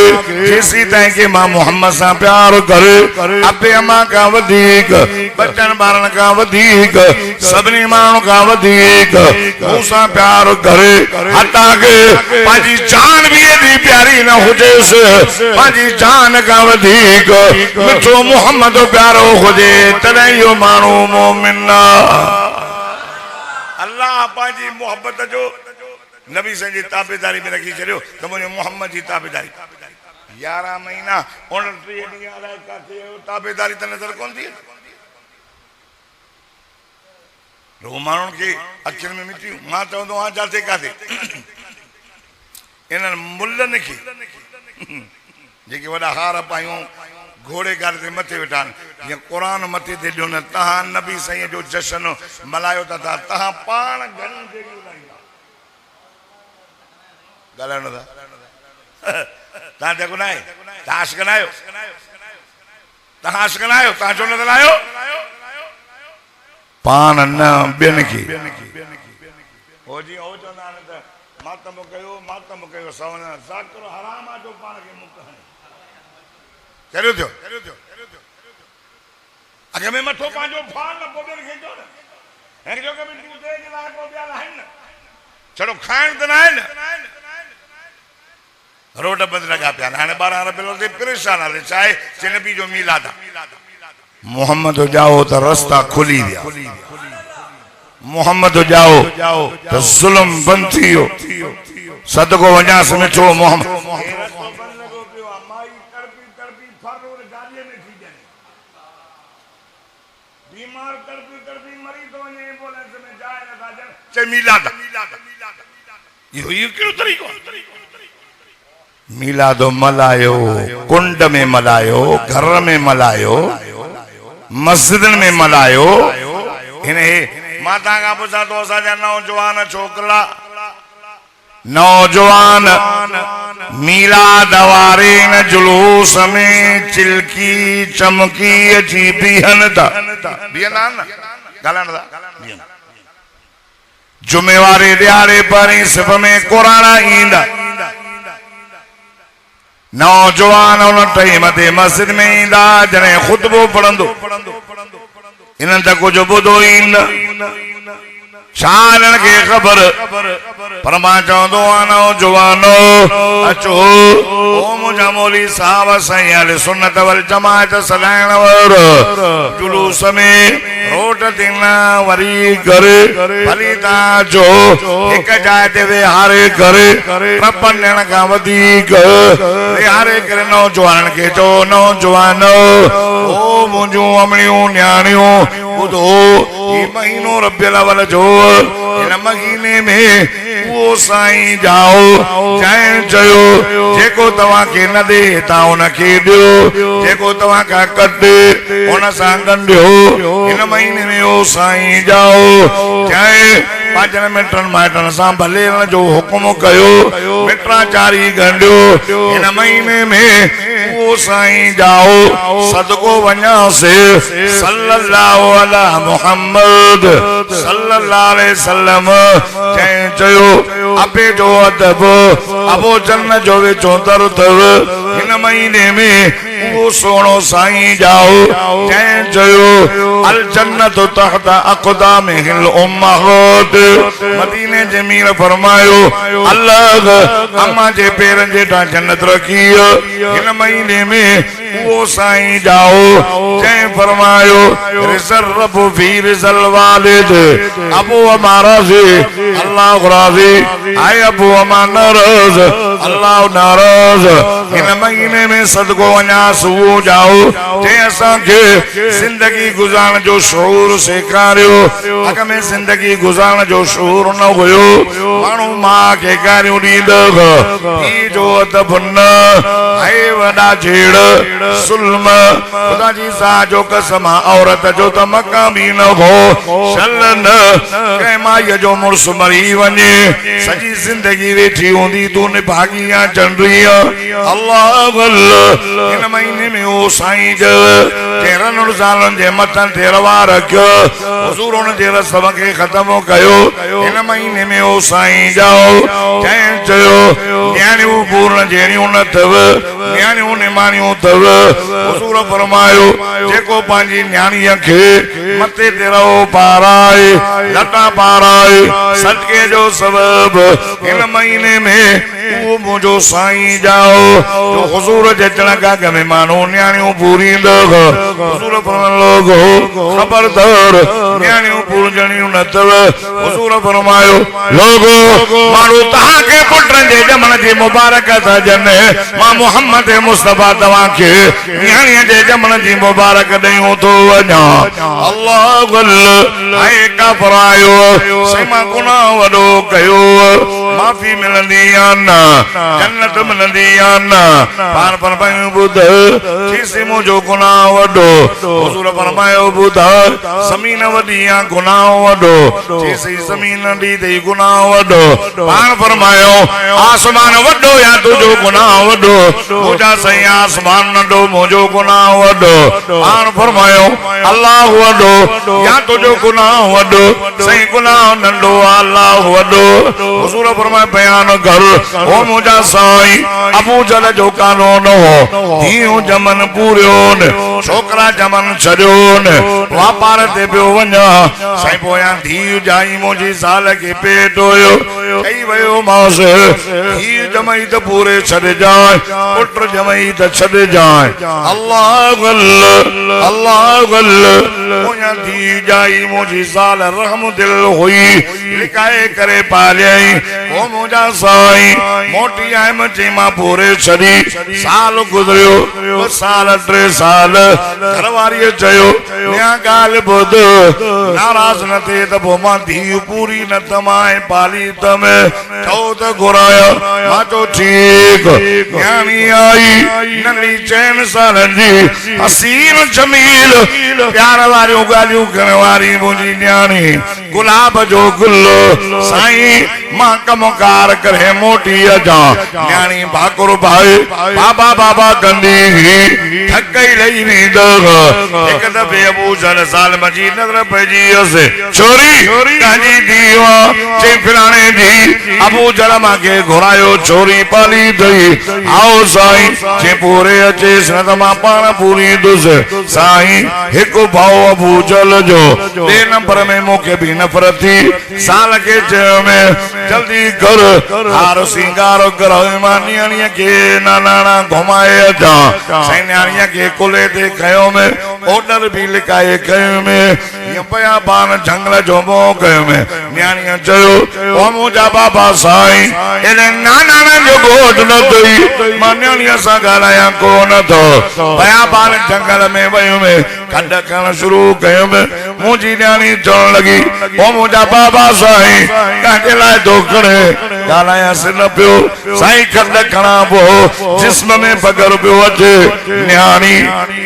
जेसी ताईं के मां मोहम्मद सां प्यार करे अबे अम्मा खां वधीक बचन ॿारनि खां वधीक सभिनी माण्हुनि खां वधीक मूं सां प्यार करे हता के पंहिंजी जान बि एॾी प्यारी न हुजेसि पंहिंजी जान खां वधीक मिठो मोहम्मद प्यारो हुजे तॾहिं इहो माण्हू मोमिन अल्लाह पंहिंजी मोहब्बत जो नबी साईं जी ताबेदारी में रखी छॾियो त मुंहिंजो मोहम्मद जी ताबेदारी 11 महीना 29 ॾींहं अलाए किथे ताबेदारी त नज़र कोन थी रो माण्हुनि खे अखियुनि में मिटियूं मां चवंदो आहियां जाते काथे इन्हनि मुल्लनि खे जेके वॾा हार पायूं घोड़े गाड़े ते मथे वेठा आहिनि जीअं क़ुरान मथे ते ॾियो न तव्हां नबी साईं जो जश्न मल्हायो था तव्हां पाण घणी देरि ॻाल्हाइणो था तव्हां जेको न आहे तव्हां आशिक़ न आहियो तव्हां आशिक़ न आहियो तव्हां छो न ॻाल्हायो पाण न ॿियनि खे हो जी हो चवंदा आहिनि त मातम कयो सवन ज़ाकिर हराम आहे जो पाण खे मुक्त कहिड़ो थियो अॻे में मथो पंहिंजो फान न पोइ ॿियनि खे चओ न हिन जो कभी तूं दे जे लाइ पोइ ॿिया आहिनि न छड़ो खाइण त न आहे न रोड बंदि लॻा पिया हाणे 12 रबीउल ते परेशान हले चाहे जे नबी जो मीलाद आहे मोहम्मद जाओ तो रास्ता खुली विया मोहम्मद जाओ तो जुल्म बंद थियो सदको वञास मिठो मोहम्मद मीलादो मलायो कुंड में मलायो घर में मलायो मस्जिद में मलायो इन्हें माता का पुछा तो असांजा नौजवान छोकरा नौजवान मीलाद वारे न जुलूस में चिलकी चमकी अची बीहन था जुम्मेवारी दिहाड़े पर सिर्फ में कुरान ईंदा नौजवान उन टाइम ते मस्जिद में ईंदा जॾहिं खुतबो पढ़ंदो इन्हनि त कुझु ॿुधो ई न छा हिननि खे ख़बर पर मां चवंदो आहियां नौजवानो अचो ओ मुंहिंजा मौली साहब साईं अहले सुन्नत वल जमात सलाइण वर जुलूस में रोट दिन वरी करे भली तव्हां जो हिकु जाइ ते विहारे करे टपनि ॾियण खां वधीक विहारे करे नौजवाननि खे चओ नौजवानो ओ मुंहिंजूं अमड़ियूं न्याणियूं ॿुधो ही महीनो रबियुल अव्वल जो इन महीने में वो साईं जाओ जंहिं चयो जेको तव्हांखे न ॾे तव्हां उनखे ॾियो जेको तव्हां खां कटे उन सां ॻंढियो इन महीने में वो साईं जाओ जंहिं पंहिंजनि मिटनि माइटनि सां भले जो हुकुम कयो मिटराचारी ॻंढियो इन महीने में वो साईं जाओ सदको वञासे सल्लल्लाहु अला मुहम्मद सल्लल्लाहु अलैहि वसल्लम जंहिं चयो अबे जो अदब अबो जन्नत जो विचो दर अथव हिन महीने में वो सोनो साईं जाओ जंहिं चयो अल जन्नत तहत अक़दामिहिल उम्महात मदीने जे मीर फरमायो अल्लाह अम्मा जे पेरनि जेठा जन्नत रखी हिन महीने में वो साईं जाओ जंहिं फरमायो रिज़र्व फी रिज़ल वालिद अबू हमारा से अल्लाह राज़ी आए अबू हमा नाराज़ अल्लाह नाराज़ हिन महीने में सदको वञा सुबुह जाओ जंहिं असांखे जिंदगी गुज़ारण जो शऊर सेखारियो अॻ में जिंदगी गुज़ारण जो शऊर न हुयो माण्हू मां खे गारियूं ॾींदव ही जो अदब न आहे वॾा झेड़ सुल्म खुदा जी सा जो कसम औरत जो त मक़ामी न हो शल न कंहिं माईअ जो मुड़ुस मरी वञे सॼी जिंदगी वेठी हूंदी तूं निभागी या चंडरी अल्लाह हिन महीने में वो साईं तेरहं सालनि जे मथनि ते रवा रखियो हुज़ूर उन जे रस्म खे ख़त्म कयो हिन महीने में वो साईं जाओ जंहिं चयो न्याणियूं पूर्ण जहिड़ियूं न अथव न्याणियूं निमाणियूं अथव हुज़ूर फरमायो जेको पंहिंजी न्याणीअ खे मथे ते रहो पाराए लटा पाराए सदके जो सबब हिन महीने में वो मुंहिंजो साईं जाओ जो हुज़ूर जे अचण खां अॻु में माण्हू न्याणियूं पूरींदव हुज़ूर फरमायो ख़बरदार न्याणियूं पूरजणियूं न अथव हुज़ूर फरमायो लोगो माण्हू तव्हांखे पुटनि जे ॼमण जी मुबारक था ॾियनि मां मुहम्मद मुस्तफ़ा तव्हांखे न्याणीअ जे ॼमण जी मुबारक ॾेयूं थो वञा अल्लाह ऐं काफ़िर आयो साईं मां गुनाह वॾो कयो माफ़ी मिलंदी या न जन्नत मिलंदी या न पाण पर ॿुध चीसी मुंहिंजो गुनाह वॾो हुज़ूर फरमायो ॿुध ज़मीन वॾी या गुनाह वॾो चीसी ज़मीन नंढी अथई गुनाह वॾो पाण फरमायो आसमान वॾो या तुंहिंजो गुनाह वॾो मुंहिंजा साईं आसमान नंढो मुंहिंजो गुनाह वॾो पाण फरमायो अल्लाह वॾो या तुंहिंजो गुनाह वॾो साईं गुनाह नंढो अल्लाह वॾो हुज़ूर फरमाए बयान कर ओ मुंहिंजा साईं अबू जल जो कानून हो धीअ जमन पूरियो छोकरा जमन छॾियो वापार ते पियो वञा साईं पोयां धीउ जाई मुंहिंजी साल खे पेट हुयो चई वियो मांस धीउ जमई त पूरे छॾजांइ पुट जमई त छॾजांइ अल्लाह पोयां धीउ जाई मुंहिंजी साल रहम दिल हुई लिकाए करे पालियई ओ मुंहिंजा साईं मोटी आयम चई मां पूरे छॾी साल गुज़रियो साल 3 साल घरवारीअ चयो ॿिया ॻाल्हि ॿुध नाराज़ न थिए त पोइ मां धीउ पूरी न तमाए पाली तम चओ त घुराया मां चयो ठीकु न्याणी आई नंढी 4 सालनि जी हसीन जमील प्यार वारियूं ॻाल्हियूं करण वारी मुंहिंजी न्याणी गुलाब जो गुल साईं मां कमकार करे मोटी अजा न्याणी भाकुर भाई बाबा बाबा कंदी थकई लई नींद एक दफे अबू जहल साल मजी नजर पइजी से छोरी काजी दीवा चे फिराने दी अबू जहल मां के घुरायो छोरी पाली दई आओ साईं चे पूरे अचे सदमा पाण पूरी दुस साईं एक भाव अबू जहल जो दे नंबर में मोके भी नफरत थी साल के में जल्दी कर हार सिंगार करो न्याणीअ के नाना घुमाए अचा साईं न्याणीअ के कुले ते कयो में ऑर्डर भी लिखाए कयो में पया पान जंगल जो मोह कयो में न्याणीअ चयो ओ मुंहिंजा बाबा साईं एने नाना जो घोट न थई मां न्याणीअ सां ॻाल्हायां कोन थो पया पान जंगल में वयो में खॾ करण शुरू कयो में मुंहिंजी न्याणी चवण लगी ओ मुंहिंजा बाबा साईं कांजे लाइ थो करे ॻाल्हायांसि न पियो साईं खॾ खणा पोइ जिस्म में पगर पियो अचे न्याणी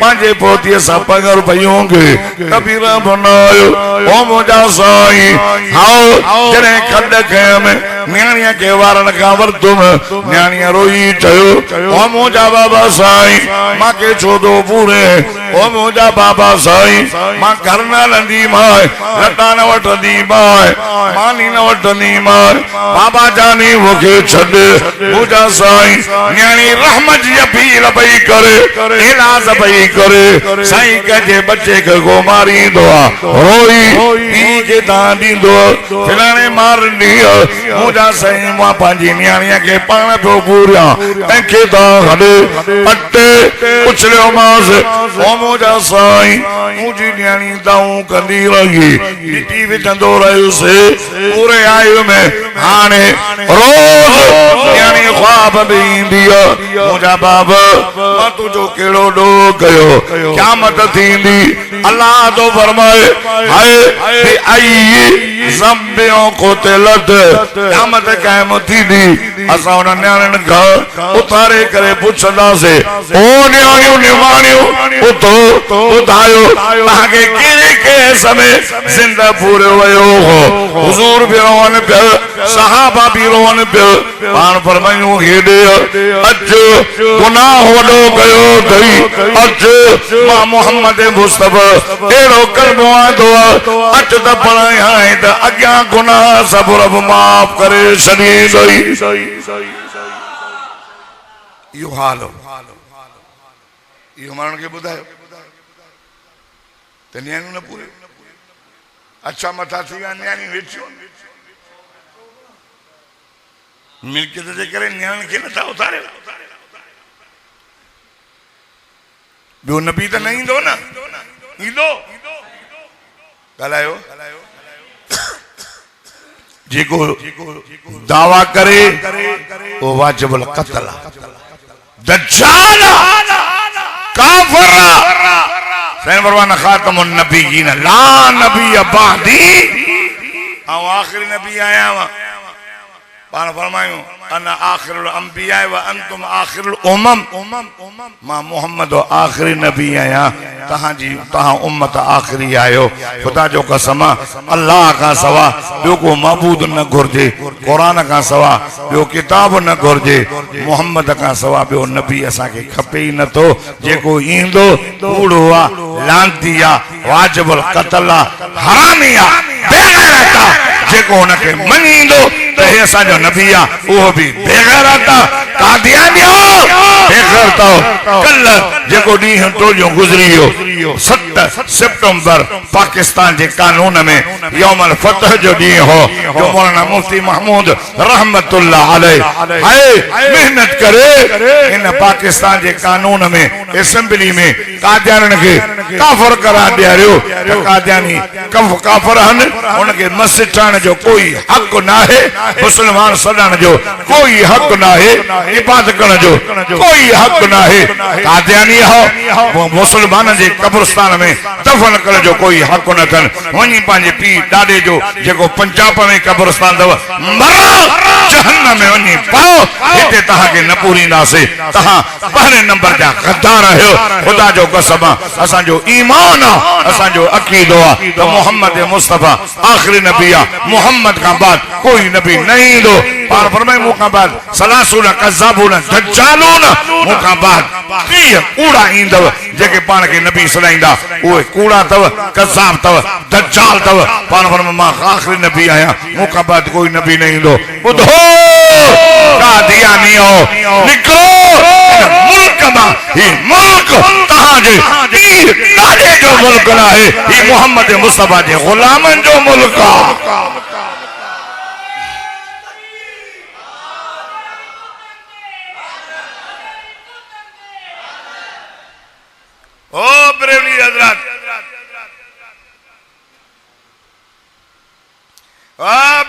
पंहिंजे पोतीअ सां पगर पई होंगे कबीर बनायो ओ मुंहिंजा साईं हाओ जॾहिं खॾ खयम न्याणीअ खे वारनि खां वरितुम न्याणीअ रोई चयो ओ मुंहिंजा बाबा साईं मांखे छो थो पूरे ओ मुंहिंजा बाबा साईं मां घर न हलंदी मां लटा न वठंदी मां मानी न वठंदी मां बाबा जानी मूंखे छॾ मुंहिंजा साईं न्याणी रहमत जी अपील पई करे इलाज पई करे साईं कंहिंजे बच्चे खे को मारींदो आहे रोई पीउ खे दान ॾींदो फिराणे मारंदी मुंहिंजा साईं मां पंहिंजी न्याणीअ खे पाण पियो पूरियां तंहिंखे त हले अटे उछलियोमांसि ओ मुंहिंजा साईं मुंहिंजी न्याणी दाऊं कंदी रही ॾिठी विझंदो रहियुसि पूरे आयु में हाणे रोज़ न्याणी ख्वाब में ईंदी मुंहिंजा बाबा मां तुंहिंजो कहिड़ो ॾोह कयो क़यामत थींदी अल्लाह तो फरमाए हाय बि आई ज़म्बियों को तिलत क़यामत क़ाइम थींदी असां उन न्याणियुनि खां उतारे करे पुछंदासीं ओ न्याणियूं निमाणियूं उथो ॿुधायो तव्हांखे कहिड़े केस में ज़िंदा पूरो वियो हो हुज़ूर बि रोअनि पिया सहाबा भी रोअनि पिया पाण फरमायूं हेॾे अचु गुनाह वॾो कयो अथई अचु मां मोहम्मद मुस्तफ़ा अहिड़ो कलमो आंदो अचु त पढ़ायां त अॻियां गुनाह सभु रब माफ़ करे छॾींदई इहो हाल इहो माण्हुनि खे ॿुधायो त न्याणियूं न पूरे अच्छा मथा थी विया न्याणियूं वेठियूं मिल्कियत जे करे न्याणियुनि खे नथा उतारे ॿियो नबी त न ईंदो न ईंदो ॻाल्हायो जेको दावा करे वो वाजिबुल क़त्ल दज्जाल काफिर सैन फरमान खातमुन नबिय्यीन ला नबिय बादी आओ आखिरी नबी आया वा पान फरमायूं अना आखिरुल अंबिया व अंतुम आखिरुल उमम मां मोहम्मद आखिरी नबी आया तहां उम्मत आखिरी आयो खुदा जो कसम अल्लाह का सवा ॿियो को मबूद न घुर्जे कुरान का सवा ॿियो किताब न घुर्जे मोहम्मद का सवा ॿियो नबी असांखे खपे ई नथो जेको ईंदो कूड़ो आहे लांती आहे वाजिबुल क़त्ल आहे हरामी आहे बेग़ैरत आहे जेको हुनखे मञींदो त हे असांजो नबी आहे उहो बि बेग़ैरत आहे कादियानियो बेग़ैरत कल जेको ॾींहुं टोलियो गुज़री वियो 7 सितंबर पाकिस्तान जे कानून में यौमल फतह जो ॾींहुं हो जो मौलाना मुफ्ती महमूद रहमतुल्लाह अलैह हाय मेहनत करे इन पाकिस्तान जे कानून में असेंबली में कादियाननि खे काफ़िर करार ॾियारियो त कादियानी काफ़िर आहिनि उनखे मस्जिद ठाहिण जो कोई हक़ न आहे मुस्लमान सॾण जो कोई हक़ न आहे इबादत करण जो कोई कोई हक ना है। कादियानी हो वो मुसलमान जे कब्रिस्तान में दफन कर जो कोई हक न थन। वनी पांजे पी डाडे जो जेको पंजाब में कब्रिस्तान दव मरो जहन्नम में वनी पाओ इते तहां के न पूरींदा से। तहां पहले नंबर जा गद्दार हो। खुदा जो कसम असा जो ईमान असा जो अकीदो तो मोहम्मद मुस्तफा आखिरी नबी आ। मोहम्मद का बाद कोई नबी नहीं दो। पार फरमाए मुका बाद सलासून कज़्ज़ाबून दज्जालून मुका बाद की कूड़ा इंदव जेके पान के नबी सलाइंदा ओए कूड़ा तव कज़्ज़ाब तव दज्जाल तव। पान फरमाए मां आखिरी नबी आया मुका बाद कोई नबी नहीं दो। बुधो कादियानी हो निकलो मुल्क मा ही मुल्क तहां जे पीर दादे जो मुल्क ना है ये मोहम्मद मुस्तफा जे गुलामन जो मुल्क आ। ओ बरेली हजरत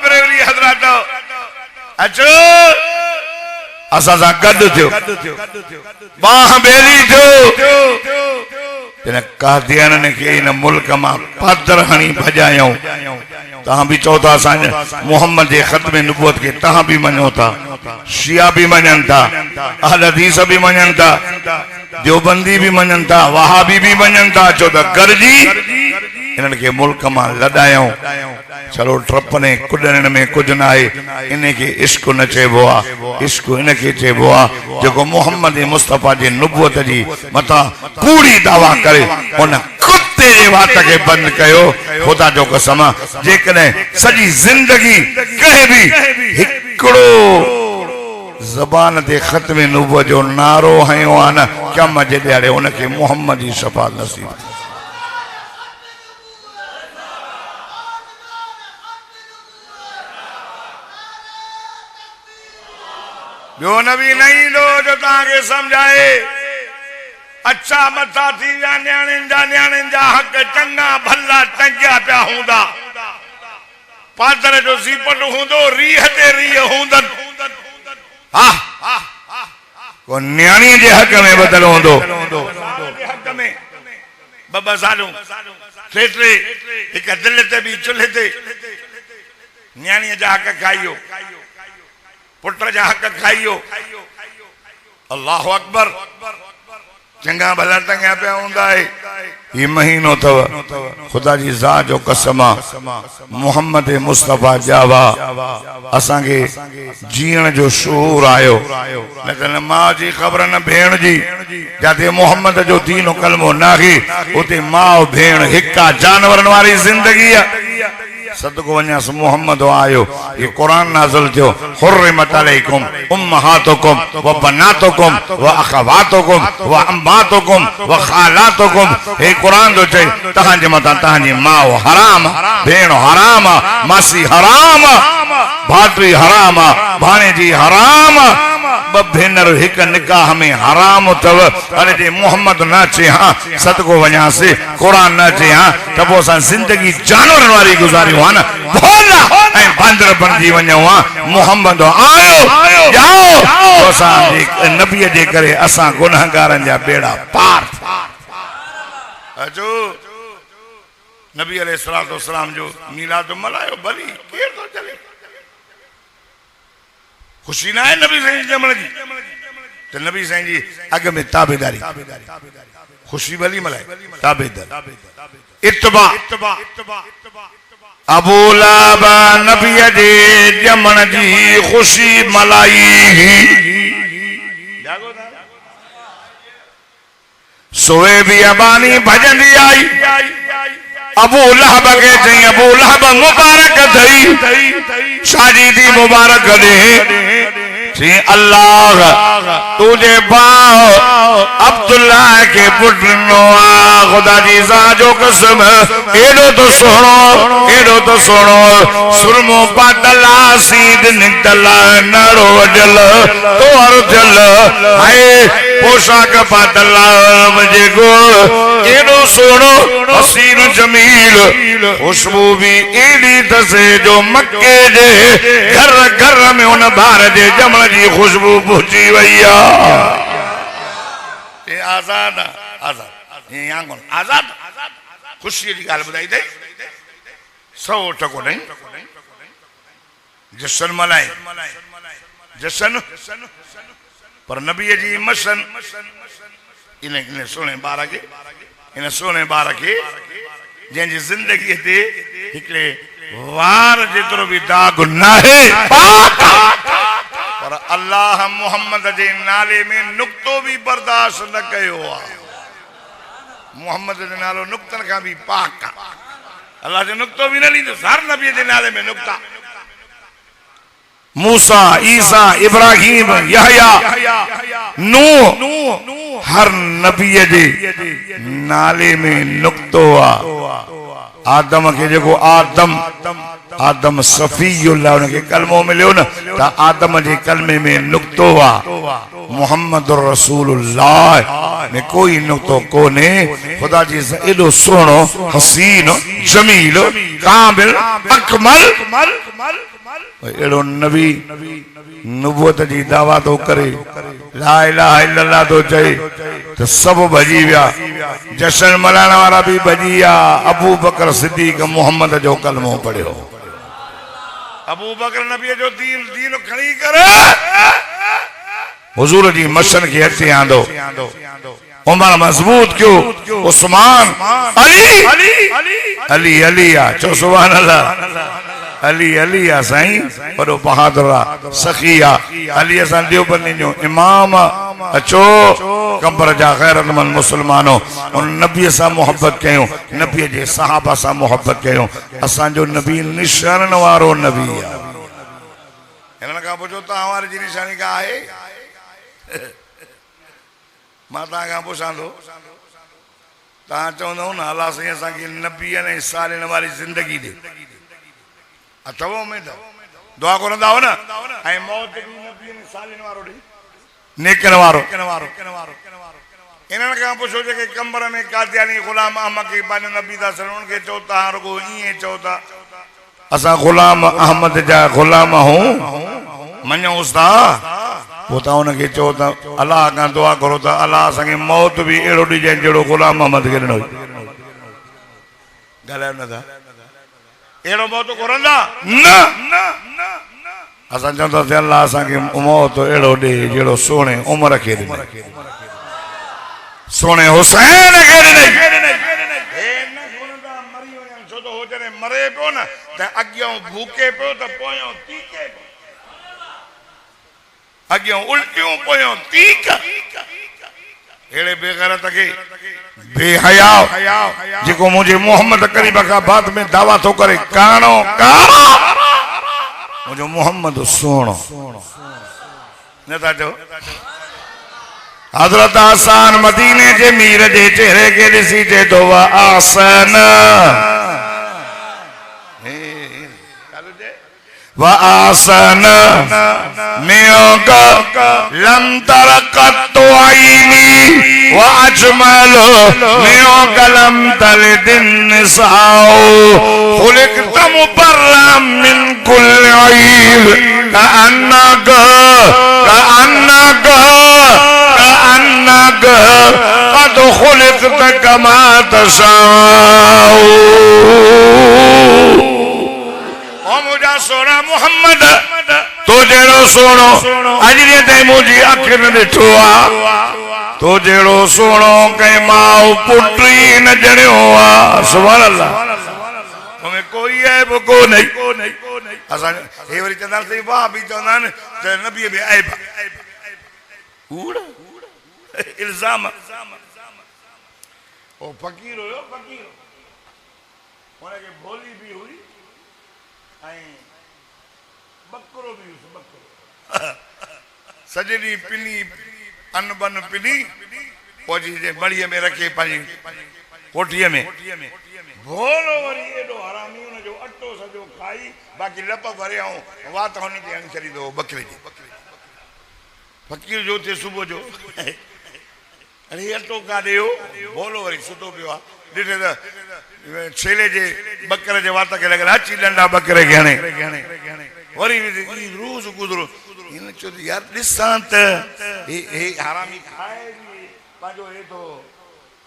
बरेली हजरत अचो असा सा गड थियो बाह बेली थियो जन कादियान ने के इन मुल्क मा पादर हणी भजायो। तहां भी चौथा असा मोहम्मद जे खत्म नबूवत के तहां भी मनो था। शिया भी मनन था अहल हदीस भी मनन था देवबंदी भी मनन था वहाबी भी मनन था। चो त गरजी इन्हनि के मुल्क मां लॾायूं। चलो ट्रपने कुॾण में कुझु न आहे। इनखे इश्क न चइबो आहे। इश्क इनखे चइबो आहे जेको मोहम्मद मुस्तफा जे नबूवत जी मथां कूड़ी दावा करे उन कुत्ते जे वात खे बंद कयो। खुदा जो कसम जेकॾहिं सॼी ज़िंदगी कंहिं बि हिकिड़ो ज़बान ते ख़त्म नबूवत जो नारो हयो आहे न कम जे ॾियारे उनखे मोहम्मद जी शफ़ाअत नसीब। जो नबी नहीं लो जो ताके समझाए अच्छा मथा थी जा न्याणिन जा हक चंगा भला टंगिया पिया हूंदा। पादर जो सीपट हूंदो रीह ते रीह हूंदन। हा को न्याणी जे हक में बदल हूंदो। हक में बब्बा सालू सेठे एक दिल ते भी चुल्हे ते न्याणी जा हक खाइयो पुत्र जा हक खाइयो। अल्लाह अकबर चंगा भला टंगा पिया हूंदा है। ये महीनो तव खुदा जी ज़ात जो कसम मोहम्मद मुस्तफा जावा असा के जीण जो शूर आयो। लेकिन माँ जी खबर न भेण जी जाते मोहम्मद जो दीन कलमो नाही उते माँ भेण हिक्का जानवरन वारी जिंदगी है। सदको वन्यास मोहम्मद आयो। ये कुरान नाज़िल थियो हुर्रिमत अलैकुम उम्महातुकुम व बनातुकुम व अखवातुकुम व अम्मातुकुम व खालातुकुम। हे कुरान जो चई तहां जे मथा तहां जी मां हराम भेण हराम मासी हराम भाटरी हराम भाणे जी हराम ब भेनर हिक निकाह में हराम तव। अरे जे मोहम्मद न चे हाँ सदको वन्यास कुरान न चे हाँ त पोइ असां जिंदगी जानवर वारी गुज़ारियूं हा न भोला ऐं बांदर बणजी वञूं हा। मोहम्मद आयो जाओ तो असां नबी जे करे असां गुनहगारनि जा बेड़ा पार। अचो नबी अलैहिस्सलातु वस्सलाम जो मीलाद मल्हायो भली केर तो चले। खुशी ना है नबी साईं जमण जी तो नबी साईं जी अग में ताबेदारी खुशी भली मल्हाए ताबेदारी इत्तबा। अबू लहब नबी जे जमण जी खुशी मल्हाई सोए भी अबानी भजंदी आई। अबू लहब के चई अबू लहब मुबारक थई शादी दी मुबारक दे सी अल्लाह तुझे बाओ अब्दुल्ला के पुटनो खुदा जी सा जो कसम एडो तो सुनो सुरमो पातला सीध निकला नड़ो जल तो हर जल हाय पोशाक पातला मुझे गो एडो सुनो हसीन जमील खुशबू भी एडी दसे जो मक्के जे घर घर में उन बार जे जमण जी खुशबू पहुंची वई आ। आजाद आजाद यहाँ कौन आजाद खुशी की गाल बुधाई दे 100% नहीं जश्न मनाए जश्न पर नबी जी मसन इन्हें सोने बारह के जैसी जिंदगी ते हिकड़े वार जेतरो भी दाग न है पर अल्लाह मोहम्मद जे नाले में नुक्तो भी बर्दाश्त न कयो मोहम्मद जे नालो नुक्तन का भी पाक अल्लाह जो नुक्तो भी न लींदो हर नबी जे नाले में नुक्ता मूसा ईसा इब्राहिम यहया नूह हर नबी जे नाले में नुक्तो आदम के जो आदम सफीउल्लाह उनके कलमो मिलियो न ता आदम जे कलमे में नुक्तो मोहम्मद रसूलुल्लाह में कोई नुक्तो कोने खुदा जी से एडो सोनो हसीन जमील कामिल अकमल एडो नबी नबूवत जी दावा तो करे ला इलाहा इल्लल्लाह तो चए तो सब भजी विया जश्न मनाने वाला भी भजिया अबू बकर सिद्दीक मोहम्मद जो कलमो पढ़ियो अबू बकर नबी जो दीन खड़ी करे हुजूर जी मसन के हथे आंदो उमर मजबूत क्यों उस्मान अली अली अली चो सुभान अल्लाह अली अली साईं बड़ो बहादुर सखिया अली असां देवबंदी जो इमाम अचो कब्र जा गैरतमंद मुसलमानो उन नबी से मोहब्बत कयो नबी जे सहाबा से मोहब्बत कयो असां जो नबी निशान वारो नबी है इनन का पुछो ता हमारी जी निशानी का है माता का पुछांदो ता चवंदो न अल्लाह से असां के नबी ने सालन वाली जिंदगी दे अथव में दुआ करंदा हो ना ऐ मौत की नबी ने सालन वारो दे नेकन वारो इन्हनि खां पुछो जेके कमर में कादियानी गुलाम अहमद के पाने नबी दा सरण के चौथा रुगो इए चौथा असा गुलाम अहमद जा गुलाम हूं मन्यो उस्ता पोता उनके चौथा अल्लाह का दुआ करो ता अल्लाह संगे मौत भी एड़ो डिजे जेड़ो गुलाम अहमद के नो गले न था एड़ो मौत करंदा न असां चवंदा से अल्लाह असांखे मौत एड़ो दे जेड़ो सोने उमर के दे सोने हुसैन के दे मरी वञनि छो तो हो जने मरे पियो न त अॻियों भूखे पियो त पोयों तीके अॻियों उल्टियूं पोयों तीक एड़े बेगैरत के बेहया जेको मुझे मोहम्मद करीब का बाद में दावा तो करे कानो का मुझे मोहम्मद सोनो नता जो हजरत हसन मदीने जे मीर जे चेहरे के दिसी जे तो वा आसन वा आसन मियोका लम तरकत्तु आईनी वा अजमलो मियोका लम तलदिन निसाओ खुलिकत मुबर्रम मिन कुल ऐब कअन्नक कद खुलिकत कमा तशाओ मुझा सोना मोहम्मद तो जेड़ो सोनो अज ते मुझी अख न दिठो आ तो जेड़ो सोनो कई माउ पुटी न जणियो आ सुभान अल्लाह तुम्हें कोई ऐब को नहीं असां हे वरी चंदा से वाह भी चंदा न त नबी भी ऐब कूड़ इल्जाम ओ फकीर हो फकीर ओने के बोली भी हुई बकरो भी बकरो सजनी पिनी अन बन पिनी पहुंची जे बड़िए में रखे पाजी कोठिए में भोलो वरी एडो हरामी उन जो अटो सजो खाई बाकी लप भरे आऊं वात होनी के हन छरी दो बकरे जी फकीर जो थे सुबह जो अरे अटो का देयो भोलो वरी सुतो पियो डिठे त छेले जे बकरे जे वात के लगे हाची डंडा बकरे गहणे वरी रोज गुजरो इन चो यार दिसां त ए हरामी खाए पांजो हे तो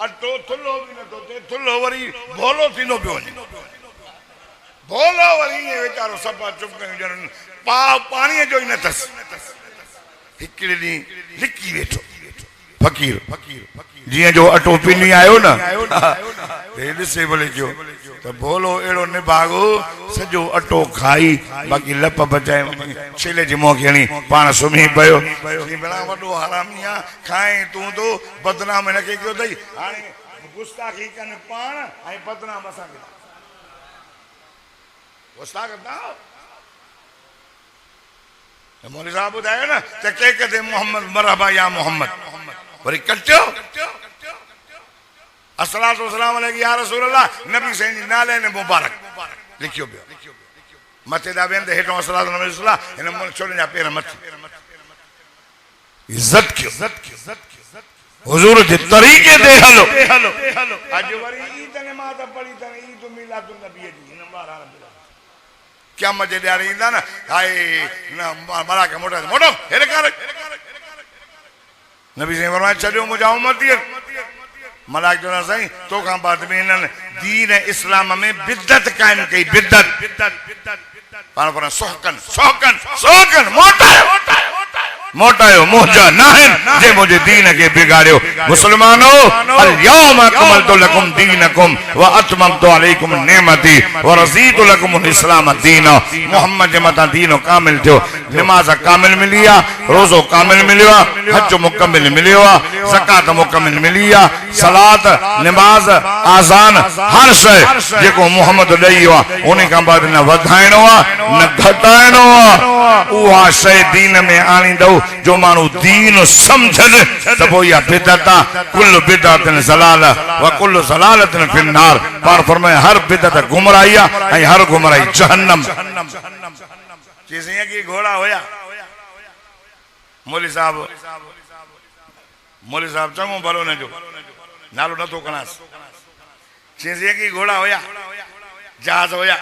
अटो थुल्लो भी न तो थे थुल्लो वरी भोलो थींदो पियो वञे भोलो वरी ये वेचारो सभा चुप कयूं ॼण पाणीअ जो ई न अथसि हिकिड़े ॾींहुं लिकी वेठो फकीर जीअं जो अटो पिनी आयो न ॾिसे भले कयो त भोलो अहिड़ो निभागो सॼो अटो खाई बाक़ी लप बचाए छेले जी मुंहुं खे हणी पाण सुम्ही पियो भला वॾो हरामी आहे खाए तूं तो बदनाम हिनखे कयो अथई हाणे गुस्ताखी कनि पाण ऐं बदनाम असांखे गुस्ताख मौलवी साहब ॿुधायो न त केक ते मोहम्मद मरहबा या मोहम्मद वरी कटियो अस्सलातु वस्सलाम अलैहि या रसूल अल्लाह नबी साईं जी नाले ने मुबारक लिखियो पियो मथे दा वेंदे हेठों अस्सलातु नबी सल्लल्लाहु हिन मुल्क छोड़न जा पेर मथे इज्जत कयो हुजूर जे तरीके ते हलो अज वरी ईद नमाज़ पढ़ी त ईद मिलादुन नबी जी हिन बारा क्या मजे ॾियारी ईंदा न हाय न मरा के मोटो मोटो हेरे कर नबी साईं फरमाया छॾियो मुंहिंजा उम्मती मलाक जो साईं तो खां बाद में इन्हनि दीन इस्लाम में बिदत कायम कई बिदत पाण पर सोहकन सोहकन सोहकन मोटायो मोजा नाहिन जे मुझे दीन के बिगाड़ियो मुसलमानो अल यौम अकमलतु लकुम दीनकुम व अतममतु अलैकुम निअमती व रज़ीतु लकुम इस्लाम दीन मोहम्मद जे मथा दीन कामिल थियो नमाज कामिल मिली आ रोज़ो कामिल मिलियो आ हज मुकम्मिल मिलियो आ ज़कात मुकम्मिल मिली आ सलात नमाज आज़ान हर शय जेको मोहम्मद ॾेई आ उन खां बाद न वधाइणो आ न घटाइणो आ उहा शय दीन में आणींदो जो मानू दीन समझन त पोइ इहा बिदत आहे कुल बिदतन ज़लाल व कुल ज़लालतन फिन्नार पार फरमाए हर बिदत गुमराही आहे ऐं हर गुमराही जहन्नम चीज़ की घोड़ा होया मौलवी साहब चङो भलो न जो नालो नथो खणांस चीज़ की घोड़ा होया जहाज होया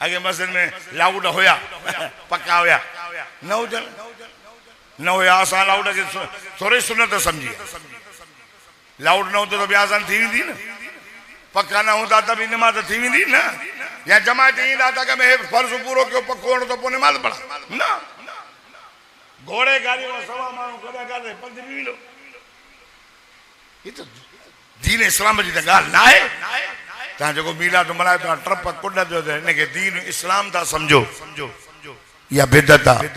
अगे मस्जिद में लाउड होया पक्का होया न हुजन न हुया असां लाउड खे थोरी सुनत सम्झी लाउड न हूंदो त ॿिया असां थी वेंदी न पक्का न हूंदा त बि नमाज़ थी वेंदी न या जमात ईंदा त के में फर्ज़ पूरो कयो पको हुअणो त पोइ नमाज़ पढ़ा न घोड़े गाड़ी में सवा माण्हू गॾा गॾु पंधु बि वेंदो ही त दीन इस्लाम जी त ॻाल्हि न आहे तव्हां जेको मीलाद मल्हायो तव्हां ट्रप कुॾ जो हिनखे दीन इस्लाम था सम्झो या बिदत आहे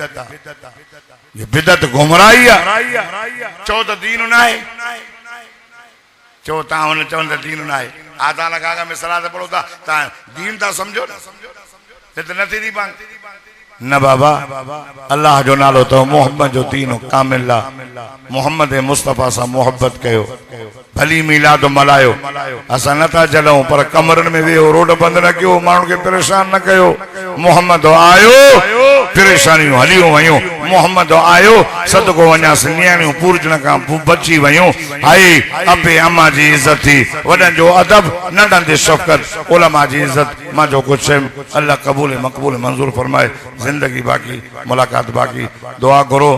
ये बिदत गुमराही आहे चओ त दीन न आहे चओ तव्हां हुन चवनि त दीन न आहे आज़ान खां अॻु में सलात पढ़ो था तव्हां दीन था सम्झो न त नथी थी पाए न बाबा अल्लाह जो नालो तो मोहम्मद जो दीन कामिल आहे मोहम्मद मुस्तफ़ा सां मोहब्बत कयो भली मीलाद मल्हायो असां नथा जलऊं पर कमरनि में वेहो रोड बंदि न कयो माण्हुनि खे परेशान न कयो मोहम्मद आयो परेशानियूं हलियूं वयूं मोहम्मद आयो सदको वञासीं नियाणियूं पूरजण खां बची वयूं हाय अबे अम्मा जी इज़त थी वॾनि जो अदब नंढनि जी शफ़क़त उलमा जी इज़त मां जो कुझु अल्लाह क़बूल मक़बूल मंज़ूर फरमाए ज़िंदगी बाक़ी मुलाक़ात बाक़ी दुआ करो।